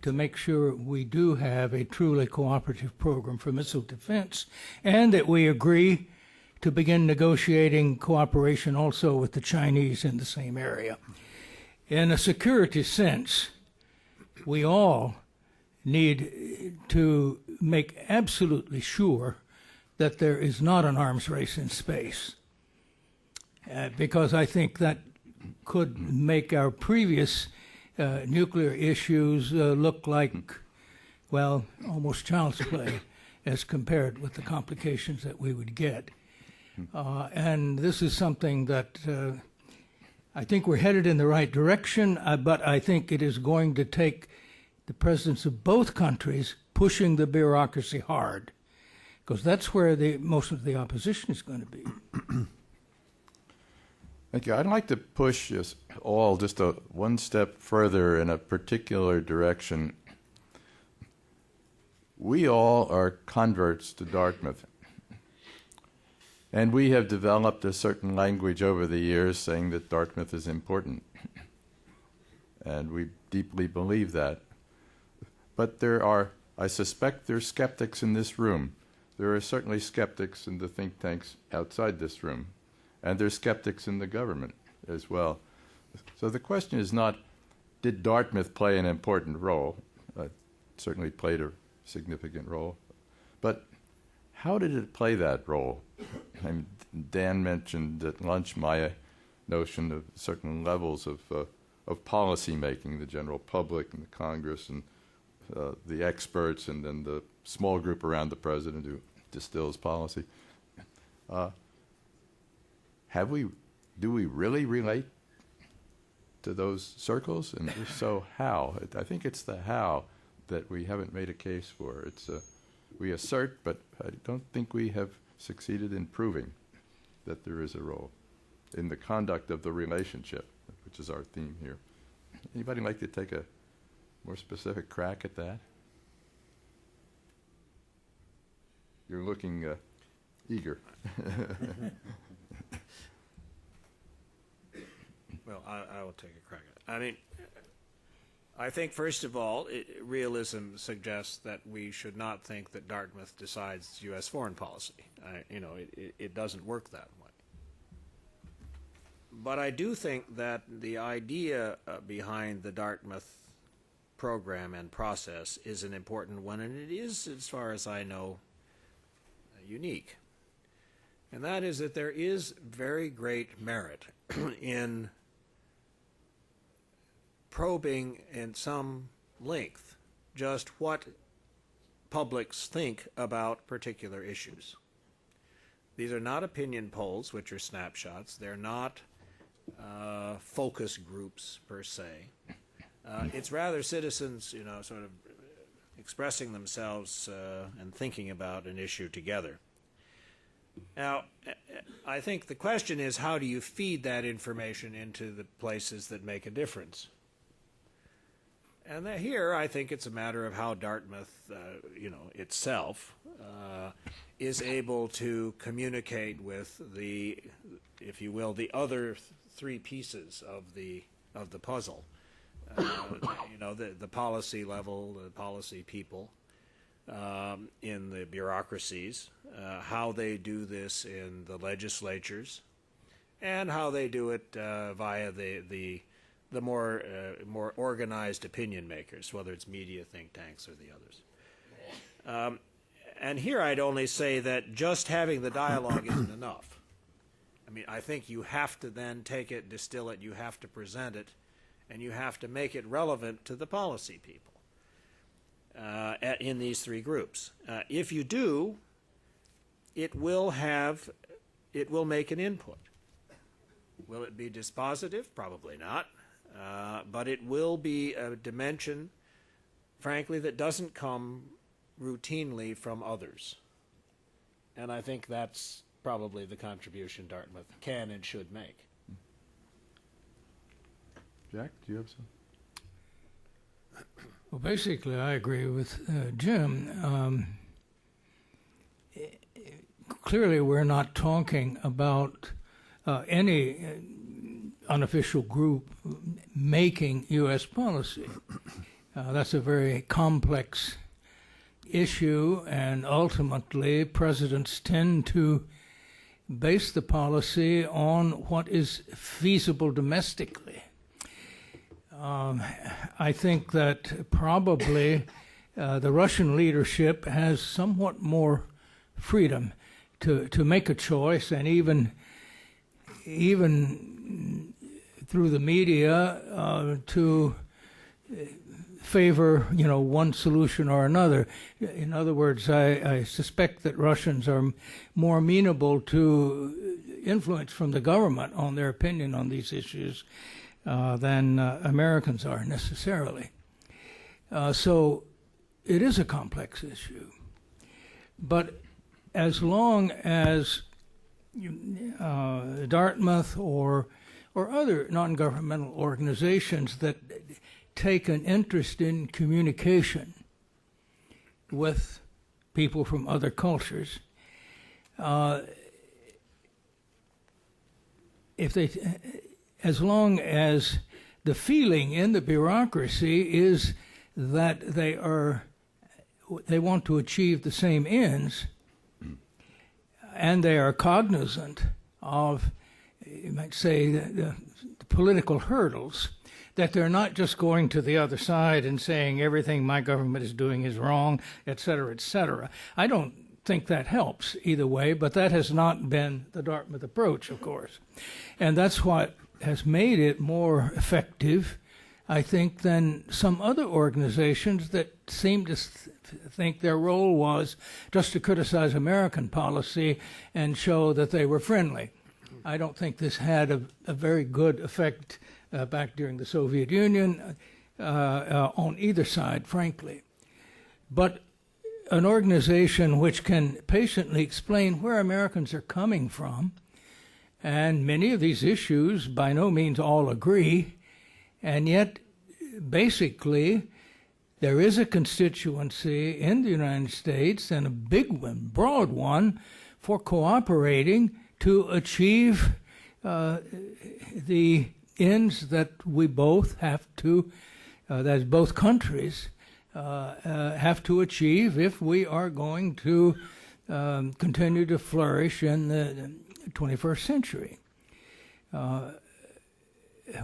to make sure we do have a truly cooperative program for missile defense, and that we agree to begin negotiating cooperation also with the Chinese in the same area. In a security sense, we all need to make absolutely sure that there is not an arms race in space, because I think that could make our previous nuclear issues look like, well, almost child's play as compared with the complications that we would get. And this is something that I think we're headed in the right direction, but I think it is going to take the presidents of both countries pushing the bureaucracy hard, because that's where most of the opposition is going to be. Thank you. I'd like to push us all just one step further in a particular direction. We all are converts to Dartmouth. And we have developed a certain language over the years saying that Dartmouth is important. And we deeply believe that. But I suspect there are skeptics in this room. There are certainly skeptics in the think tanks outside this room. And there's skeptics in the government as well. So the question is not, did Dartmouth play an important role? It certainly played a significant role. But how did it play that role? I mean, Dan mentioned at lunch my notion of certain levels of policy making, the general public and the Congress and the experts, and then the small group around the president who distills policy. Do we really relate to those circles? And if so, how? I think it's the how that we haven't made a case for. We assert, but I don't think we have succeeded in proving that there is a role in the conduct of the relationship, which is our theme here. Anybody like to take a more specific crack at that? You're looking eager. Well, I will take a crack at it. I mean, I think, first of all, realism suggests that we should not think that Dartmouth decides U.S. foreign policy. It doesn't work that way. But I do think that the idea behind the Dartmouth program and process is an important one, and it is, as far as I know, unique. And that is that there is very great merit in probing in some length just what publics think about particular issues. These are not opinion polls, which are snapshots. They're not focus groups per se. It's rather citizens, sort of expressing themselves and thinking about an issue together. Now, I think the question is, how do you feed that information into the places that make a difference? And here, I think it's a matter of how Dartmouth, itself, is able to communicate with the, if you will, the other three pieces of the puzzle. The policy level, the policy people, in the bureaucracies, how they do this in the legislatures, and how they do it via the more organized opinion makers, whether it's media, think tanks, or the others. And here I'd only say that just having the dialogue isn't enough. I mean, I think you have to then take it, distill it, you have to present it, and you have to make it relevant to the policy people in these three groups. If you do, it will make an input. Will it be dispositive? Probably not. But it will be a dimension, frankly, that doesn't come routinely from others. And I think that's probably the contribution Dartmouth can and should make. Jack, do you have some? Well, basically, I agree with Jim. Clearly, we're not talking about any unofficial group making U.S. policy. That's a very complex issue, and ultimately, presidents tend to base the policy on what is feasible domestically. I think that probably the Russian leadership has somewhat more freedom to make a choice, and even through the media to favor, one solution or another. In other words, I suspect that Russians are more amenable to influence from the government on their opinion on these issues than Americans are necessarily. So it is a complex issue. But as long as Dartmouth or other non-governmental organizations that take an interest in communication with people from other cultures, as long as the feeling in the bureaucracy is that they want to achieve the same ends, and they are cognizant of, you might say, the political hurdles, that they're not just going to the other side and saying everything my government is doing is wrong, et cetera, et cetera. I don't think that helps either way, but that has not been the Dartmouth approach, of course. And that's what has made it more effective, I think, than some other organizations that seem to think their role was just to criticize American policy and show that they were friendly. I don't think this had a very good effect back during the Soviet Union on either side, frankly. But an organization which can patiently explain where Americans are coming from, and many of these issues by no means all agree, and yet basically there is a constituency in the United States, and a big one, broad one, for cooperating to achieve the ends that we both have to, that both countries have to achieve if we are going to continue to flourish in the 21st century.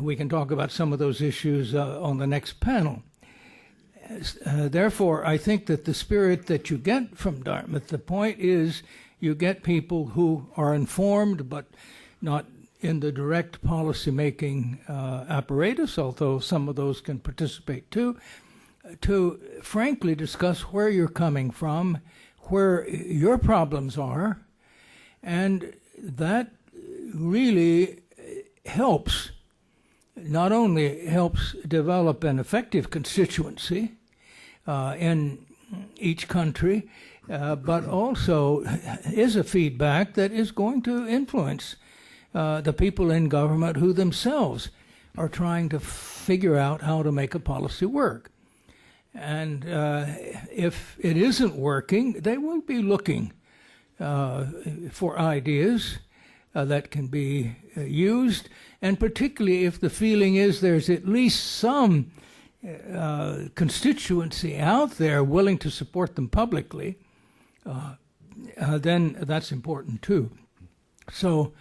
We can talk about some of those issues on the next panel. Therefore, I think that the spirit that you get from Dartmouth, the point is you get people who are informed but not in the direct policy-making apparatus, although some of those can participate too, to frankly discuss where you're coming from, where your problems are, and that really helps, not only helps develop an effective constituency in each country, but also is a feedback that is going to influence the people in government who themselves are trying to figure out how to make a policy work. And if it isn't working, they will be looking for ideas that can be used, and particularly if the feeling is there's at least some constituency out there willing to support them publicly, then that's important too. So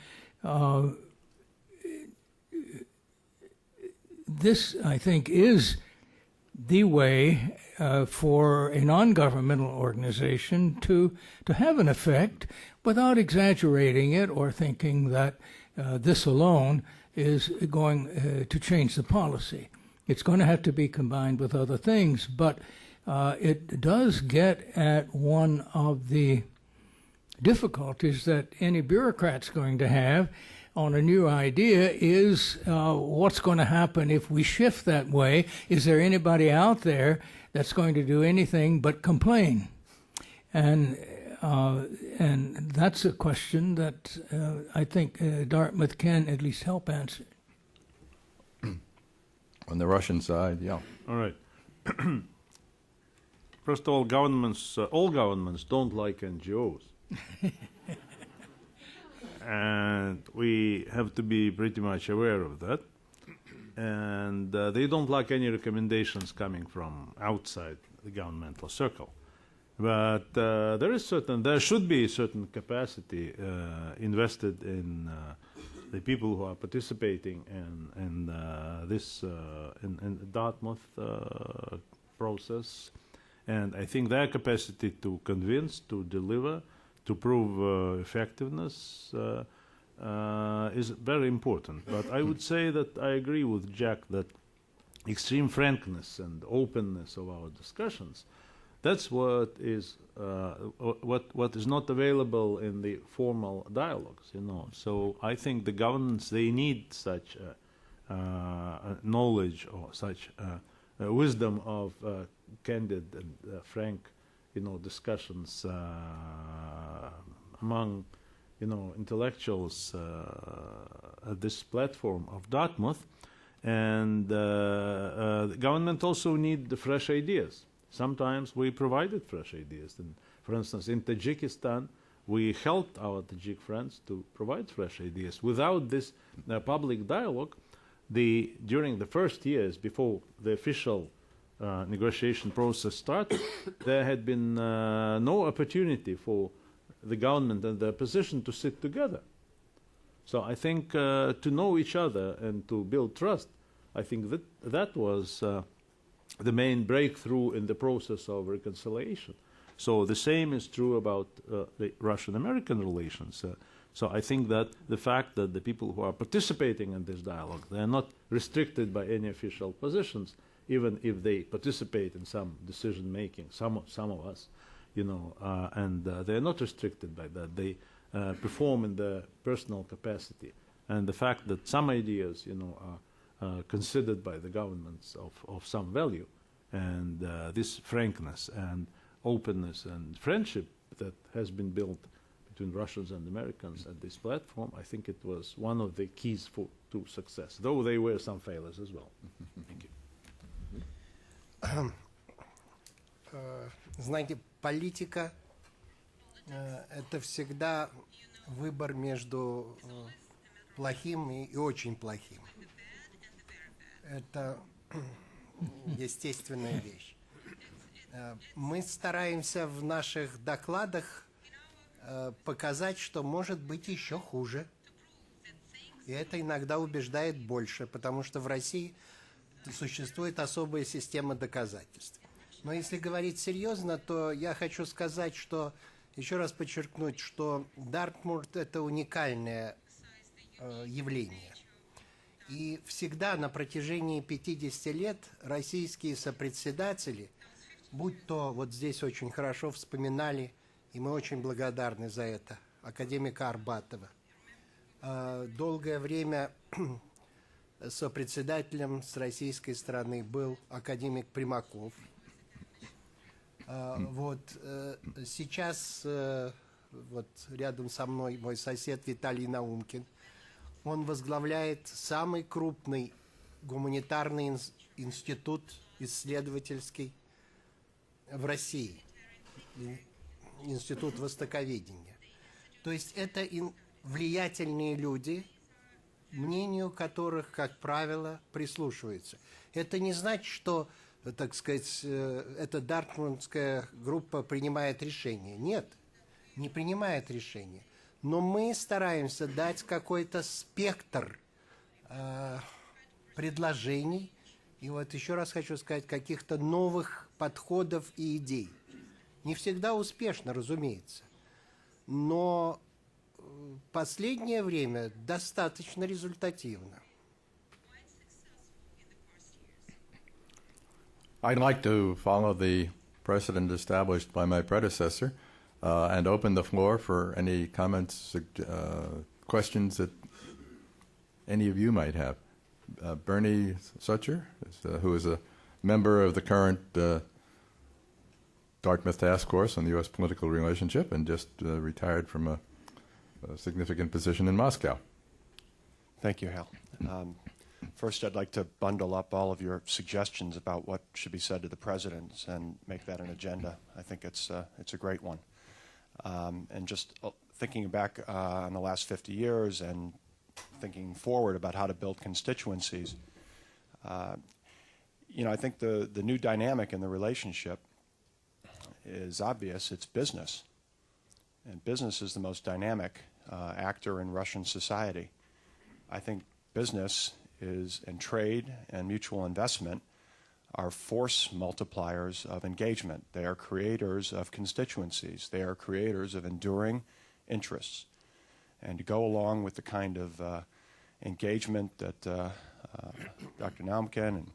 this, I think, is the way for a non-governmental organization to have an effect without exaggerating it or thinking that this alone is going to change the policy. It's going to have to be combined with other things, but it does get at one of the difficulties that any bureaucrat's going to have on a new idea is what's going to happen if we shift that way? Is there anybody out there that's going to do anything but complain? And And that's a question that I think Dartmouth can at least help answer. On the Russian side, yeah. All right. First of all, all governments don't like NGOs. And we have to be pretty much aware of that. And they don't like any recommendations coming from outside the governmental circle. But there should be a certain capacity invested in the people who are participating in this in Dartmouth process, and I think their capacity to convince, to deliver, to prove effectiveness is very important. But I would say that I agree with Jack that extreme frankness and openness of our discussions, that's what is not available in the formal dialogues, you know. So I think the governments, they need such knowledge or such wisdom of candid and frank, you know, discussions among, you know, intellectuals at this platform of Dartmouth. And the government also need the fresh ideas. Sometimes we provided fresh ideas. And for instance, in Tajikistan, we helped our Tajik friends to provide fresh ideas. Without this public dialogue, during the first years before the official negotiation process started, there had been no opportunity for the government and the opposition to sit together. So I think to know each other and to build trust, I think that was the main breakthrough in the process of reconciliation. So the same is true about the Russian-American relations. So I think that the fact that the people who are participating in this dialogue, they are not restricted by any official positions, even if they participate in some decision-making, some of us, you know, and they are not restricted by that. They perform in their personal capacity. And the fact that some ideas, you know, are considered by the governments of some value, and this frankness and openness and friendship that has been built between Russians and Americans at this platform, I think it was one of the keys to success, though there were some failures as well. Thank you. Знаете, политика это всегда выбор между плохим и очень плохим. Это естественная вещь. Мы стараемся в наших докладах показать, что может быть еще хуже. И это иногда убеждает больше, потому что в России существует особая система доказательств. Но если говорить серьезно, то я хочу сказать, что, еще раз подчеркнуть, что Дартмут – это уникальное явление. И всегда на протяжении 50 лет российские сопредседатели, будь то, вот здесь очень хорошо вспоминали, и мы очень благодарны за это, академика Арбатова, долгое время сопредседателем с российской стороны был академик Примаков. Вот сейчас вот рядом со мной мой сосед Виталий Наумкин. Он возглавляет самый крупный гуманитарный институт исследовательский в России, институт востоковедения. То есть это влиятельные люди, мнению которых, как правило, прислушиваются. Это не значит, что, так сказать, эта дартмутская группа принимает решение. Нет, не принимает решение. Но мы стараемся дать какой-то спектр предложений, и вот еще раз хочу сказать, каких-то новых подходов и идей. Не всегда успешно, разумеется, но в последнее время достаточно результативно. I'd like to follow the precedent established by my predecessor and open the floor for any comments, questions that any of you might have. Bernie Sucher, who is a member of the current Dartmouth Task Force on the U.S. political relationship and just retired from a significant position in Moscow. Thank you, Hal. First, I'd like to bundle up all of your suggestions about what should be said to the presidents and make that an agenda. I think it's a great one. And just thinking back on the last 50 years and thinking forward about how to build constituencies, I think the new dynamic in the relationship is obvious. It's business. And business is the most dynamic actor in Russian society. I think business and trade and mutual investment are force multipliers of engagement. They are creators of constituencies. They are creators of enduring interests. And to go along with the kind of engagement that Dr. Naumkin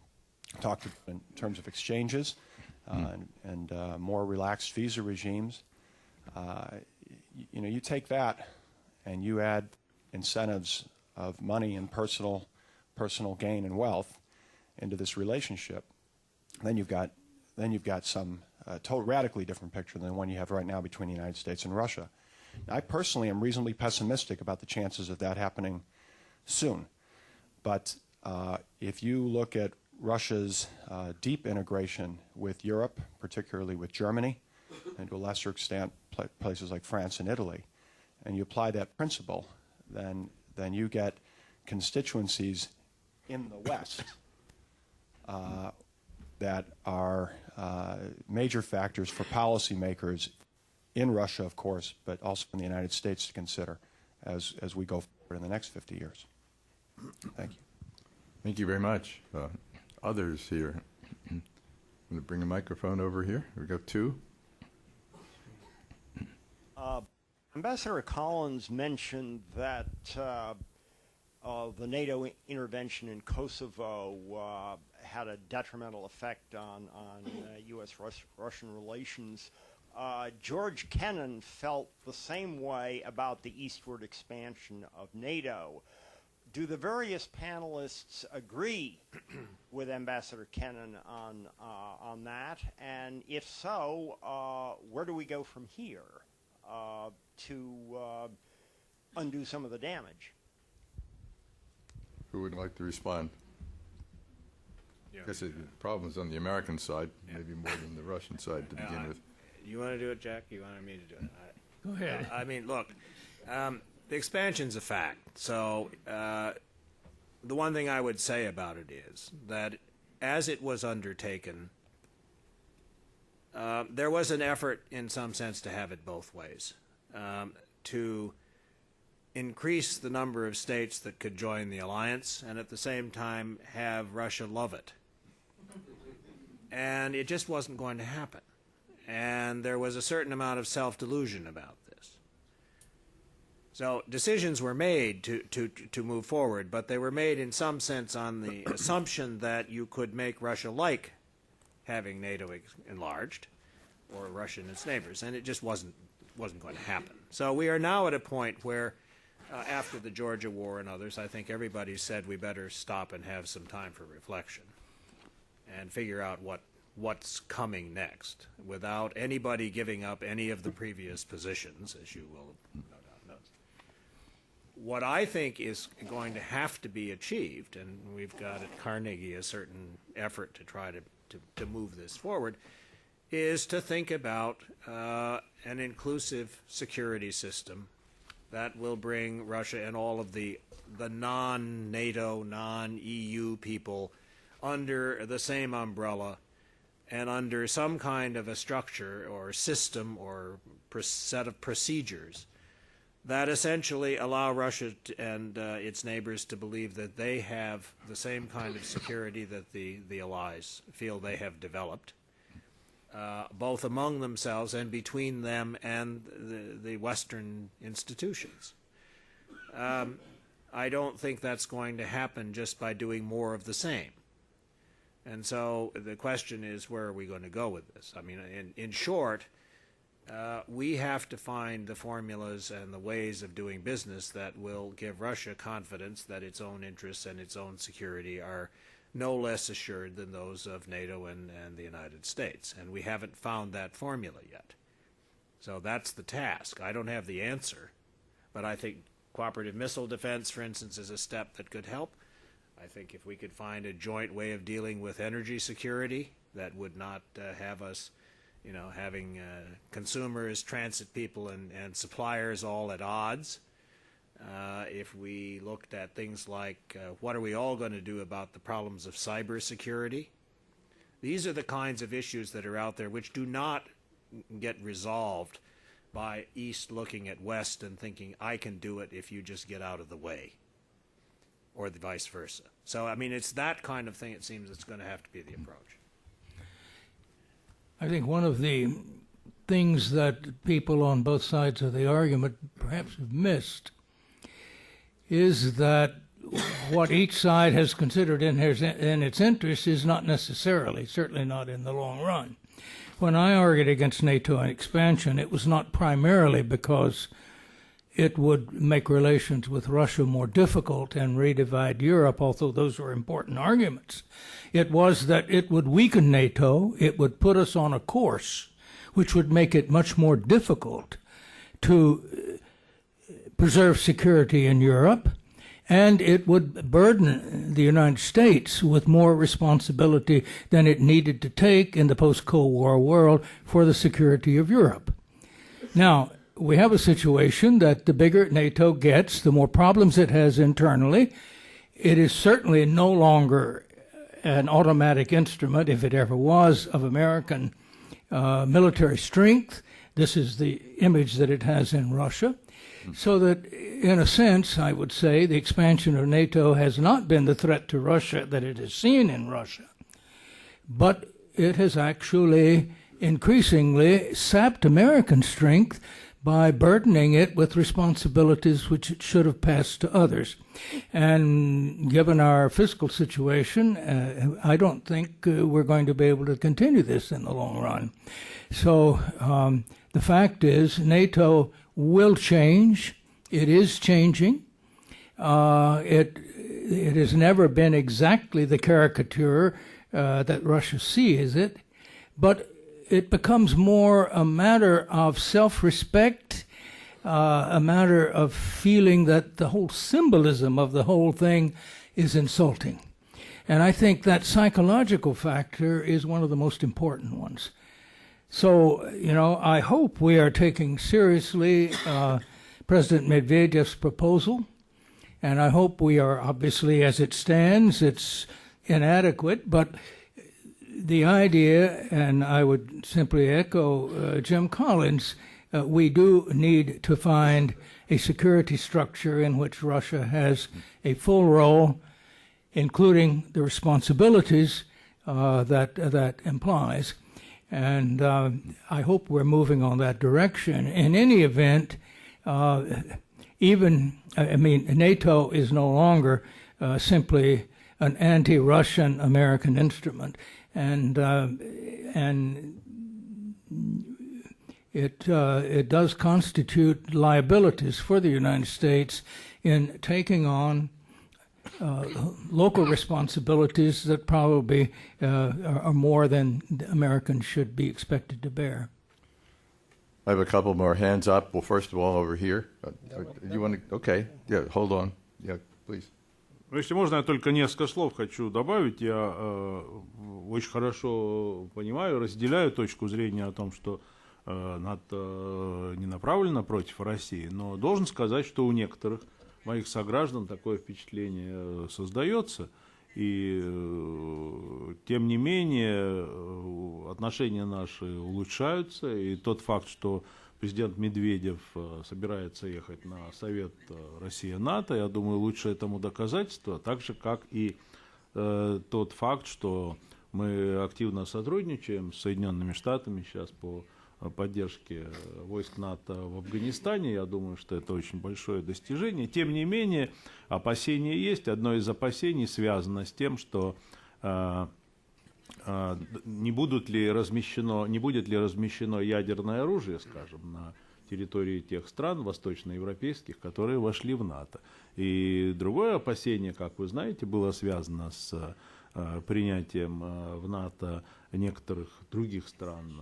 talked about in terms of exchanges and more relaxed visa regimes, you take that and you add incentives of money and personal gain and wealth into this relationship, then you've got some radically different picture than the one you have right now between the United States and Russia. Now, I personally am reasonably pessimistic about the chances of that happening soon. But if you look at Russia's deep integration with Europe, particularly with Germany, and to a lesser extent places like France and Italy, and you apply that principle, then you get constituencies in the West that are major factors for policymakers in Russia, of course, but also in the United States to consider as we go forward in the next 50 years. Thank you. Thank you very much. Others here. I'm going to bring a microphone over here. We got two. Ambassador Collins mentioned that the NATO intervention in Kosovo had a detrimental effect on U.S.-Russian relations. George Kennan felt the same way about the eastward expansion of NATO. Do the various panelists agree with Ambassador Kennan on that? And if so, where do we go from here to undo some of the damage? Who would like to respond? Yeah. I guess the problem is on the American side, maybe more than the Russian side to begin with. You want to do it, Jack? You wanted me to do it? Go ahead. I mean, look, the expansion's a fact. So the one thing I would say about it is that as it was undertaken, there was an effort in some sense to have it both ways, to increase the number of states that could join the alliance and at the same time have Russia love it. And it just wasn't going to happen. And there was a certain amount of self-delusion about this. So decisions were made to move forward, but they were made in some sense on the assumption that you could make Russia like having NATO enlarged, or Russia and its neighbors, and it just wasn't going to happen. So we are now at a point where, after the Georgia War and others, I think everybody said we better stop and have some time for reflection and figure out what's coming next without anybody giving up any of the previous positions, as you will no doubt know. What I think is going to have to be achieved, and we've got at Carnegie a certain effort to try to move this forward, is to think about an inclusive security system that will bring Russia and all of the non-NATO, non-EU people under the same umbrella and under some kind of a structure or system or set of procedures that essentially allow Russia and its neighbors to believe that they have the same kind of security that the allies feel they have developed, both among themselves and between them and the Western institutions. I don't think that's going to happen just by doing more of the same. And so the question is, where are we going to go with this? I mean, in short, we have to find the formulas and the ways of doing business that will give Russia confidence that its own interests and its own security are no less assured than those of NATO and the United States. And we haven't found that formula yet. So that's the task. I don't have the answer, but I think cooperative missile defense, for instance, is a step that could help. I think if we could find a joint way of dealing with energy security that would not have us, having consumers, transit people, and suppliers all at odds. If we looked at things like what are we all going to do about the problems of cybersecurity? These are the kinds of issues that are out there which do not get resolved by East looking at West and thinking, I can do it if you just get out of the way, or the vice versa. So, I mean, it's that kind of thing, it seems, that's going to have to be the approach. I think one of the things that people on both sides of the argument perhaps have missed is that what each side has considered in its interest is not necessarily, certainly not in the long run. When I argued against NATO and expansion, it was not primarily because it would make relations with Russia more difficult and redivide Europe, although those were important arguments. It was that it would weaken NATO, it would put us on a course which would make it much more difficult to preserve security in Europe, and it would burden the United States with more responsibility than it needed to take in the post-Cold War world for the security of Europe. Now, we have a situation that the bigger NATO gets, the more problems it has internally. It is certainly no longer an automatic instrument, if it ever was, of American military strength. This is the image that it has in Russia. So that, in a sense, I would say the expansion of NATO has not been the threat to Russia that it has seen in Russia, but it has actually increasingly sapped American strength by burdening it with responsibilities which it should have passed to others. And given our fiscal situation, I don't think we're going to be able to continue this in the long run. So the fact is, NATO will change. It is changing. It has never been exactly the caricature that Russia sees it, but it becomes more a matter of self-respect, a matter of feeling that the whole symbolism of the whole thing is insulting. And I think that psychological factor is one of the most important ones. So, I hope we are taking seriously President Medvedev's proposal, and I hope we are, obviously, as it stands, it's inadequate, but the idea, and I would simply echo Jim Collins, we do need to find a security structure in which Russia has a full role, including the responsibilities that implies. And I hope we're moving on that direction. In any event, NATO is no longer simply an anti-Russian American instrument, and it does constitute liabilities for the United States in taking on local responsibilities that probably are more than Americans should be expected to bear. I have a couple more hands up. Well, first of all, over here. You want to? Okay. Yeah. Hold on. Yeah. Please. Если можно, я только несколько слов хочу добавить. Я очень хорошо понимаю, разделяю точку зрения о том, что НАТО не направлено против России, но должен сказать, что у некоторых моих сограждан такое впечатление создается, и тем не менее отношения наши улучшаются, и тот факт, что президент Медведев собирается ехать на совет Россия-НАТО, я думаю, лучше этому доказательство, так же, как и тот факт, что мы активно сотрудничаем с Соединенными Штатами сейчас по поддержки войск НАТО в Афганистане. Я думаю, что это очень большое достижение. Тем не менее, опасения есть. Одно из опасений связано с тем, что не будет ли размещено ядерное оружие, скажем, на территории тех стран восточноевропейских, которые вошли в НАТО. И другое опасение, как вы знаете, было связано с принятием в НАТО некоторых других стран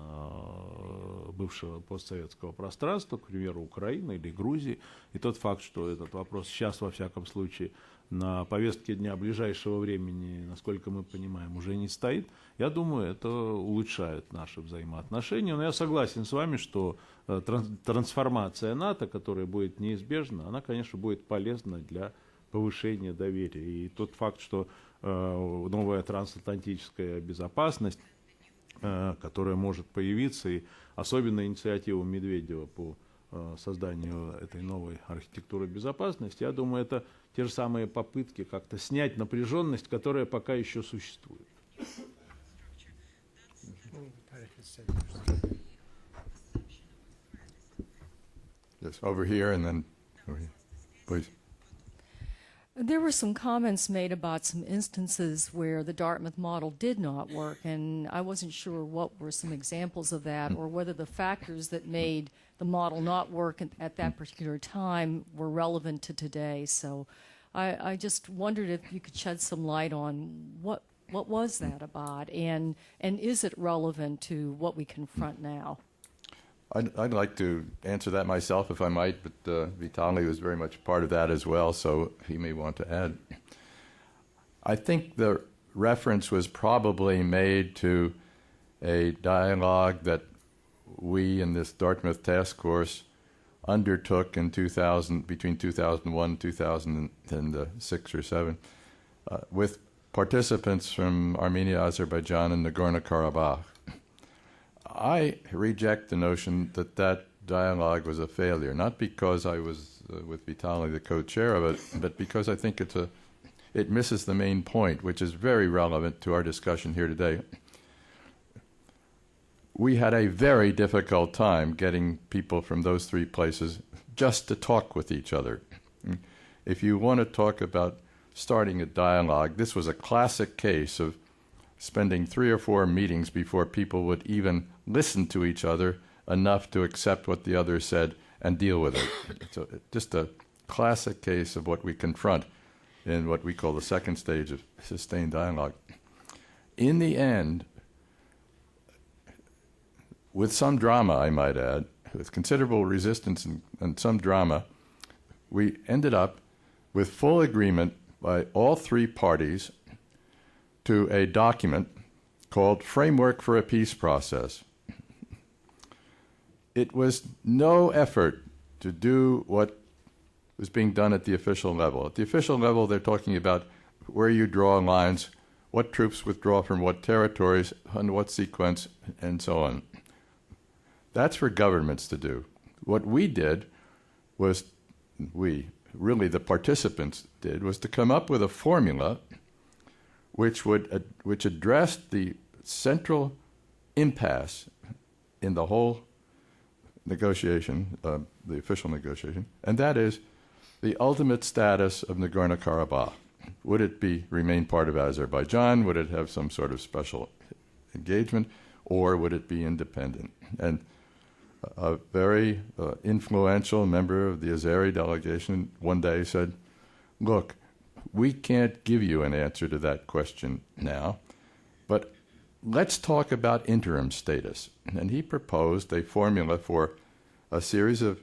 бывшего постсоветского пространства, к примеру, Украины или Грузии, и тот факт, что этот вопрос сейчас, во всяком случае, на повестке дня ближайшего времени, насколько мы понимаем, уже не стоит, я думаю, это улучшает наши взаимоотношения. Но я согласен с вами, что трансформация НАТО, которая будет неизбежна, она, конечно, будет полезна для повышения доверия. И тот факт, что новая трансатлантическая безопасность, которая может появиться, и особенно инициатива Медведева по созданию этой новой архитектуры безопасности, я думаю, это те же самые попытки как-то снять напряженность, которая пока еще существует. Yes, over here and then over here. Please. There were some comments made about some instances where the Dartmouth model did not work, and I wasn't sure what were some examples of that, or whether the factors that made the model not work at that particular time were relevant to today. So I just wondered if you could shed some light on what was that about, and is it relevant to what we confront now? I'd like to answer that myself, if I might, but Vitaly was very much part of that as well, so he may want to add. I think the reference was probably made to a dialogue that we in this Dartmouth task force undertook in between 2001 and 2006 or 7, with participants from Armenia, Azerbaijan, and Nagorno-Karabakh. I reject the notion that that dialogue was a failure, not because I was with Vitaly the co-chair of it, but because I think it misses the main point, which is very relevant to our discussion here today. We had a very difficult time getting people from those three places just to talk with each other. If you want to talk about starting a dialogue, this was a classic case of spending 3 or 4 meetings before people would even listen to each other enough to accept what the other said and deal with it. So just a classic case of what we confront in what we call the second stage of sustained dialogue. In the end, with some drama, I might add, with considerable resistance and some drama, we ended up with full agreement by all three parties to a document called Framework for a Peace Process. It was no effort to do what was being done at the official level. At the official level, they're talking about where you draw lines, what troops withdraw from what territories, on what sequence, and so on. That's for governments to do. What we did was, really the participants did, was to come up with a formula which addressed the central impasse in the whole negotiation, the official negotiation, and that is the ultimate status of Nagorno-Karabakh. Would it remain part of Azerbaijan? Would it have some sort of special engagement? Or would it be independent? And a very influential member of the Azeri delegation one day said, look, we can't give you an answer to that question now, but let's talk about interim status. And he proposed a formula for a series of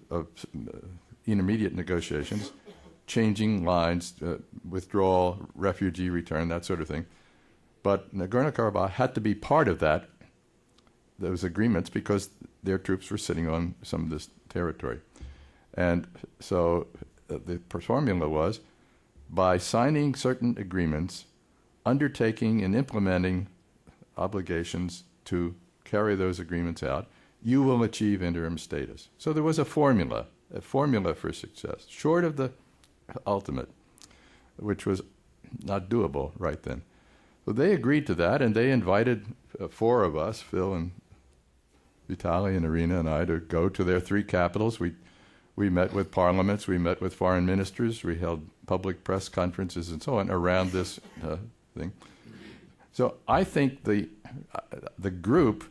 intermediate negotiations, changing lines, withdrawal, refugee return, that sort of thing. But Nagorno-Karabakh had to be part of those agreements, because their troops were sitting on some of this territory. And so the formula was, by signing certain agreements, undertaking and implementing obligations to carry those agreements out, you will achieve interim status. So there was a formula for success, short of the ultimate, which was not doable right then. So they agreed to that, and they invited 4 of us, Phil and Vitaly and Irina and I, to go to their 3 capitals. We met with parliaments, we met with foreign ministers, we held public press conferences and so on around this thing. So I think the group,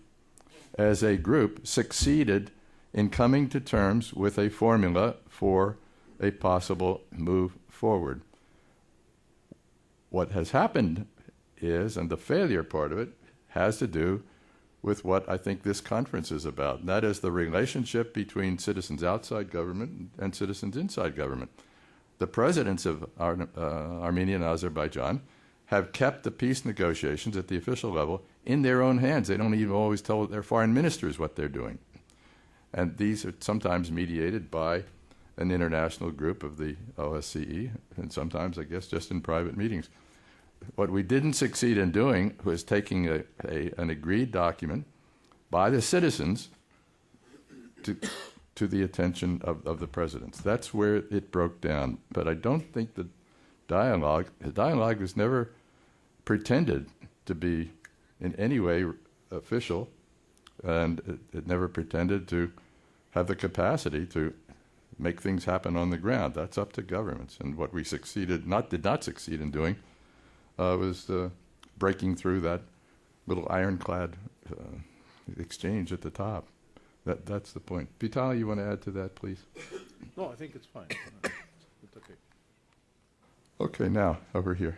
as a group, succeeded in coming to terms with a formula for a possible move forward. What has happened is, and the failure part of it, has to do with what I think this conference is about, and that is the relationship between citizens outside government and citizens inside government. The presidents of Armenia and Azerbaijan have kept the peace negotiations at the official level in their own hands. They don't even always tell their foreign ministers what they're doing. And these are sometimes mediated by an international group of the OSCE, and sometimes, I guess, just in private meetings. What we didn't succeed in doing was taking an agreed document by the citizens to the attention of the presidents. That's where it broke down. But I don't think the dialogue was never pretended to be in any way official, and it never pretended to have the capacity to make things happen on the ground. That's up to governments. And what we did not succeed in doing was breaking through that little ironclad exchange at the top. That's the point. Vitaly, you want to add to that, please? No, I think it's fine. It's okay. Okay, now, over here.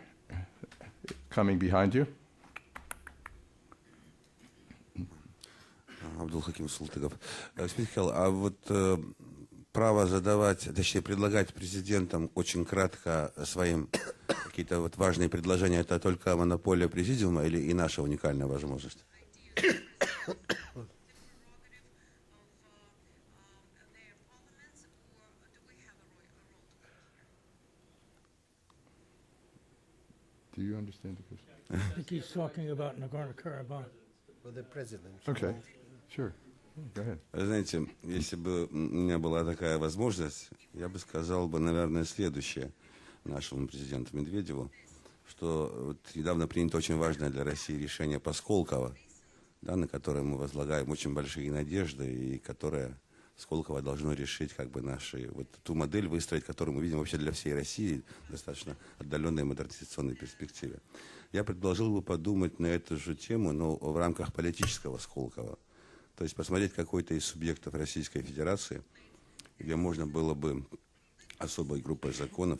Coming behind you. Абдулхаким Султыгов. Господин Михаил, а вот право задавать, точнее, предлагать президентам очень кратко своим какие-то вот важные предложения, это только монополия президиума или и наша уникальная возможность? Do you understand the question? I think he's talking about Nagorno-Karabakh. For the president. Okay, sure. Go ahead. Вы знаете, если бы у меня была такая возможность, я бы сказал бы, наверное, следующее нашему президенту Медведеву, что вот недавно принято очень важное для России решение по Сколково, да, на которое мы возлагаем очень большие надежды, и которое Сколково должно решить как бы наши, вот ту модель выстроить, которую мы видим вообще для всей России, достаточно отдаленной модернизационной перспективе. Я предложил бы подумать на эту же тему, но в рамках политического Сколково. То есть посмотреть какой-то из субъектов Российской Федерации, где можно было бы особой группой законов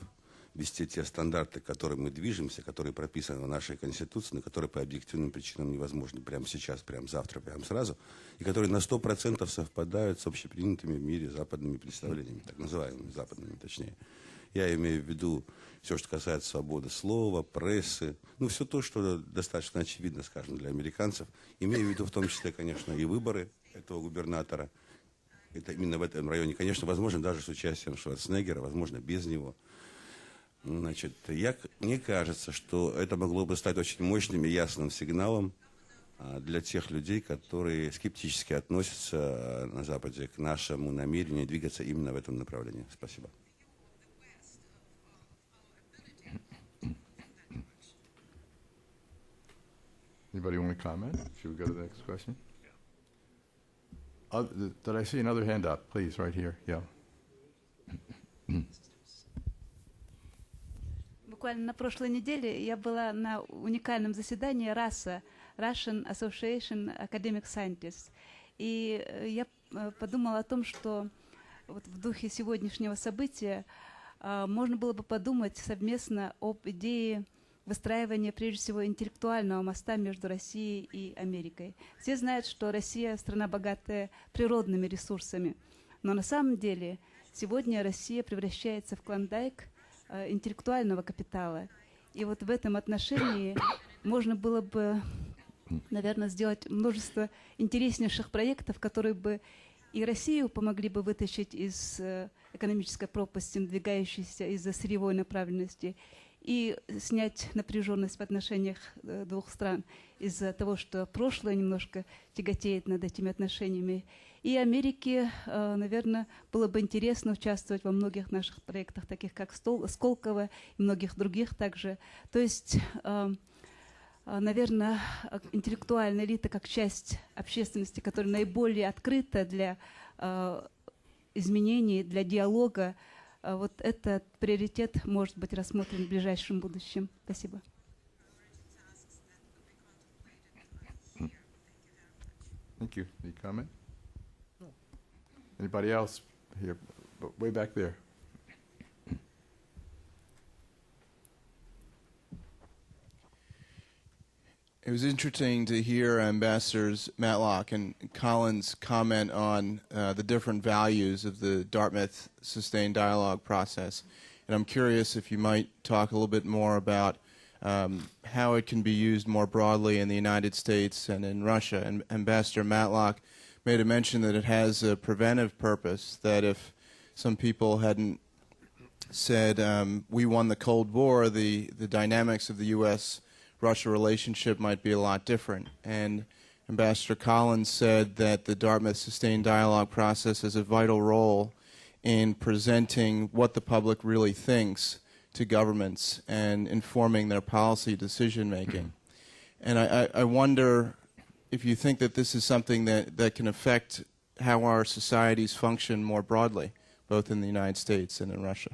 ввести те стандарты, к которым мы движемся, которые прописаны в нашей Конституции, но которые по объективным причинам невозможны прямо сейчас, прямо завтра, прямо сразу, и которые на 100% совпадают с общепринятыми в мире западными представлениями, так называемыми западными, точнее. Я имею в виду все, что касается свободы слова, прессы, ну, все то, что достаточно очевидно, скажем, для американцев. Имею в виду в том числе, конечно, и выборы этого губернатора. Это именно в этом районе. Конечно, возможно, даже с участием Шварценеггера, возможно, без него. Значит, мне кажется, что это могло бы стать очень мощным и ясным сигналом для тех людей, которые скептически относятся на Западе к нашему намерению двигаться именно в этом направлении. Спасибо. Anybody want to comment? Should we go to the next question? Did I see another hand up? Please, right here. Yeah. Буквально на прошлой неделе я была на уникальном заседании РАСА, Russian Association Academic Scientists. И я подумала о том, что вот в духе сегодняшнего события можно было бы подумать совместно об идее выстраивания, прежде всего, интеллектуального моста между Россией и Америкой. Все знают, что Россия страна, богатая природными ресурсами. Но на самом деле сегодня Россия превращается в клондайк интеллектуального капитала. И вот в этом отношении можно было бы, наверное, сделать множество интереснейших проектов, которые бы и Россию помогли бы вытащить из экономической пропасти, надвигающейся из-за сырьевой направленности, и снять напряженность в отношениях двух стран из-за того, что прошлое немножко тяготеет над этими отношениями. И Америке, наверное, было бы интересно участвовать во многих наших проектах, таких как Сколково и многих других также. То есть, наверное, интеллектуальная элита как часть общественности, которая наиболее открыта для изменений, для диалога, вот этот приоритет может быть рассмотрен в ближайшем будущем. Спасибо. Thank you. Any comment? Anybody else here? Way back there. It was interesting to hear Ambassadors Matlock and Collins comment on the different values of the Dartmouth Sustained Dialogue process. And I'm curious if you might talk a little bit more about how it can be used more broadly in the United States and in Russia. And Ambassador Matlock made a mention that it has a preventive purpose, that if some people hadn't said we won the Cold War, the dynamics of the U.S.-Russia relationship might be a lot different. And Ambassador Collins said that the Dartmouth Sustained Dialogue process has a vital role in presenting what the public really thinks to governments and informing their policy decision-making. And I wonder if you think that this is something that can affect how our societies function more broadly, both in the United States and in Russia.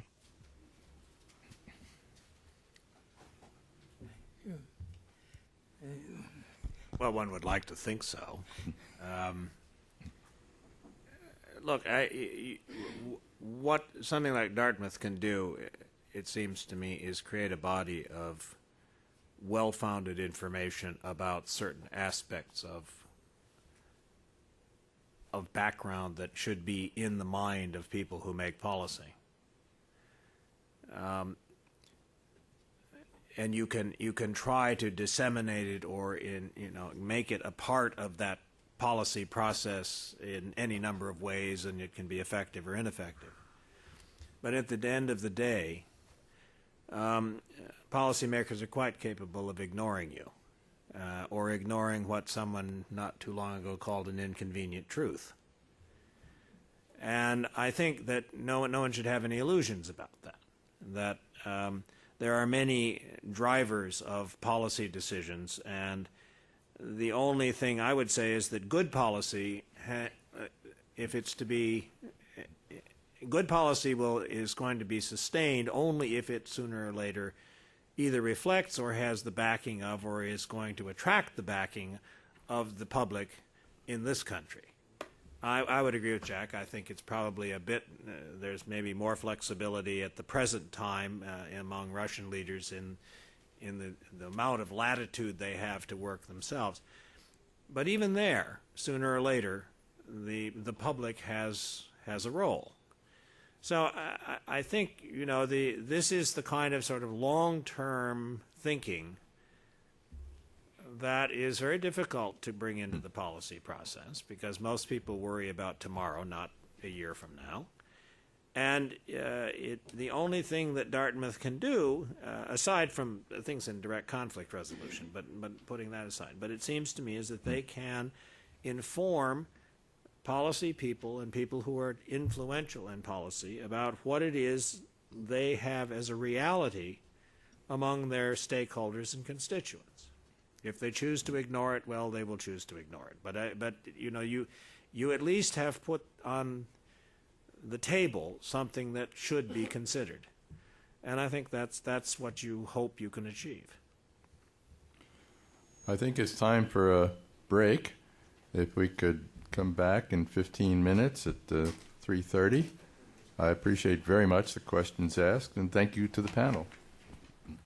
Well, one would like to think so. Look, what something like Dartmouth can do, it seems to me, is create a body of well-founded information about certain aspects of background that should be in the mind of people who make policy. And you can try to disseminate it or make it a part of that policy process in any number of ways, and it can be effective or ineffective. But at the end of the day, policymakers are quite capable of ignoring you, or ignoring what someone not too long ago called an inconvenient truth. And I think that no one should have any illusions about that. There are many drivers of policy decisions, and the only thing I would say is that good policy, if it's to be, good policy is going to be sustained only if it sooner or later either reflects or has the backing of or is going to attract the backing of the public in this country. I would agree with Jack. I think it's probably a bit, there's maybe more flexibility at the present time among Russian leaders in the amount of latitude they have to work themselves. But even there, sooner or later, the public has a role. So I think, this is the kind of sort of long-term thinking that is very difficult to bring into the policy process because most people worry about tomorrow, not a year from now. And the only thing that Dartmouth can do, aside from things in direct conflict resolution, but putting that aside, but it seems to me is that they can inform policy people and people who are influential in policy about what it is they have as a reality among their stakeholders and constituents. If they choose to ignore it, well, they will choose to ignore it. But you at least have put on the table something that should be considered, and I think that's what you hope you can achieve. I think it's time for a break. If we could come back in 15 minutes at 3:30. I appreciate very much the questions asked, and thank you to the panel.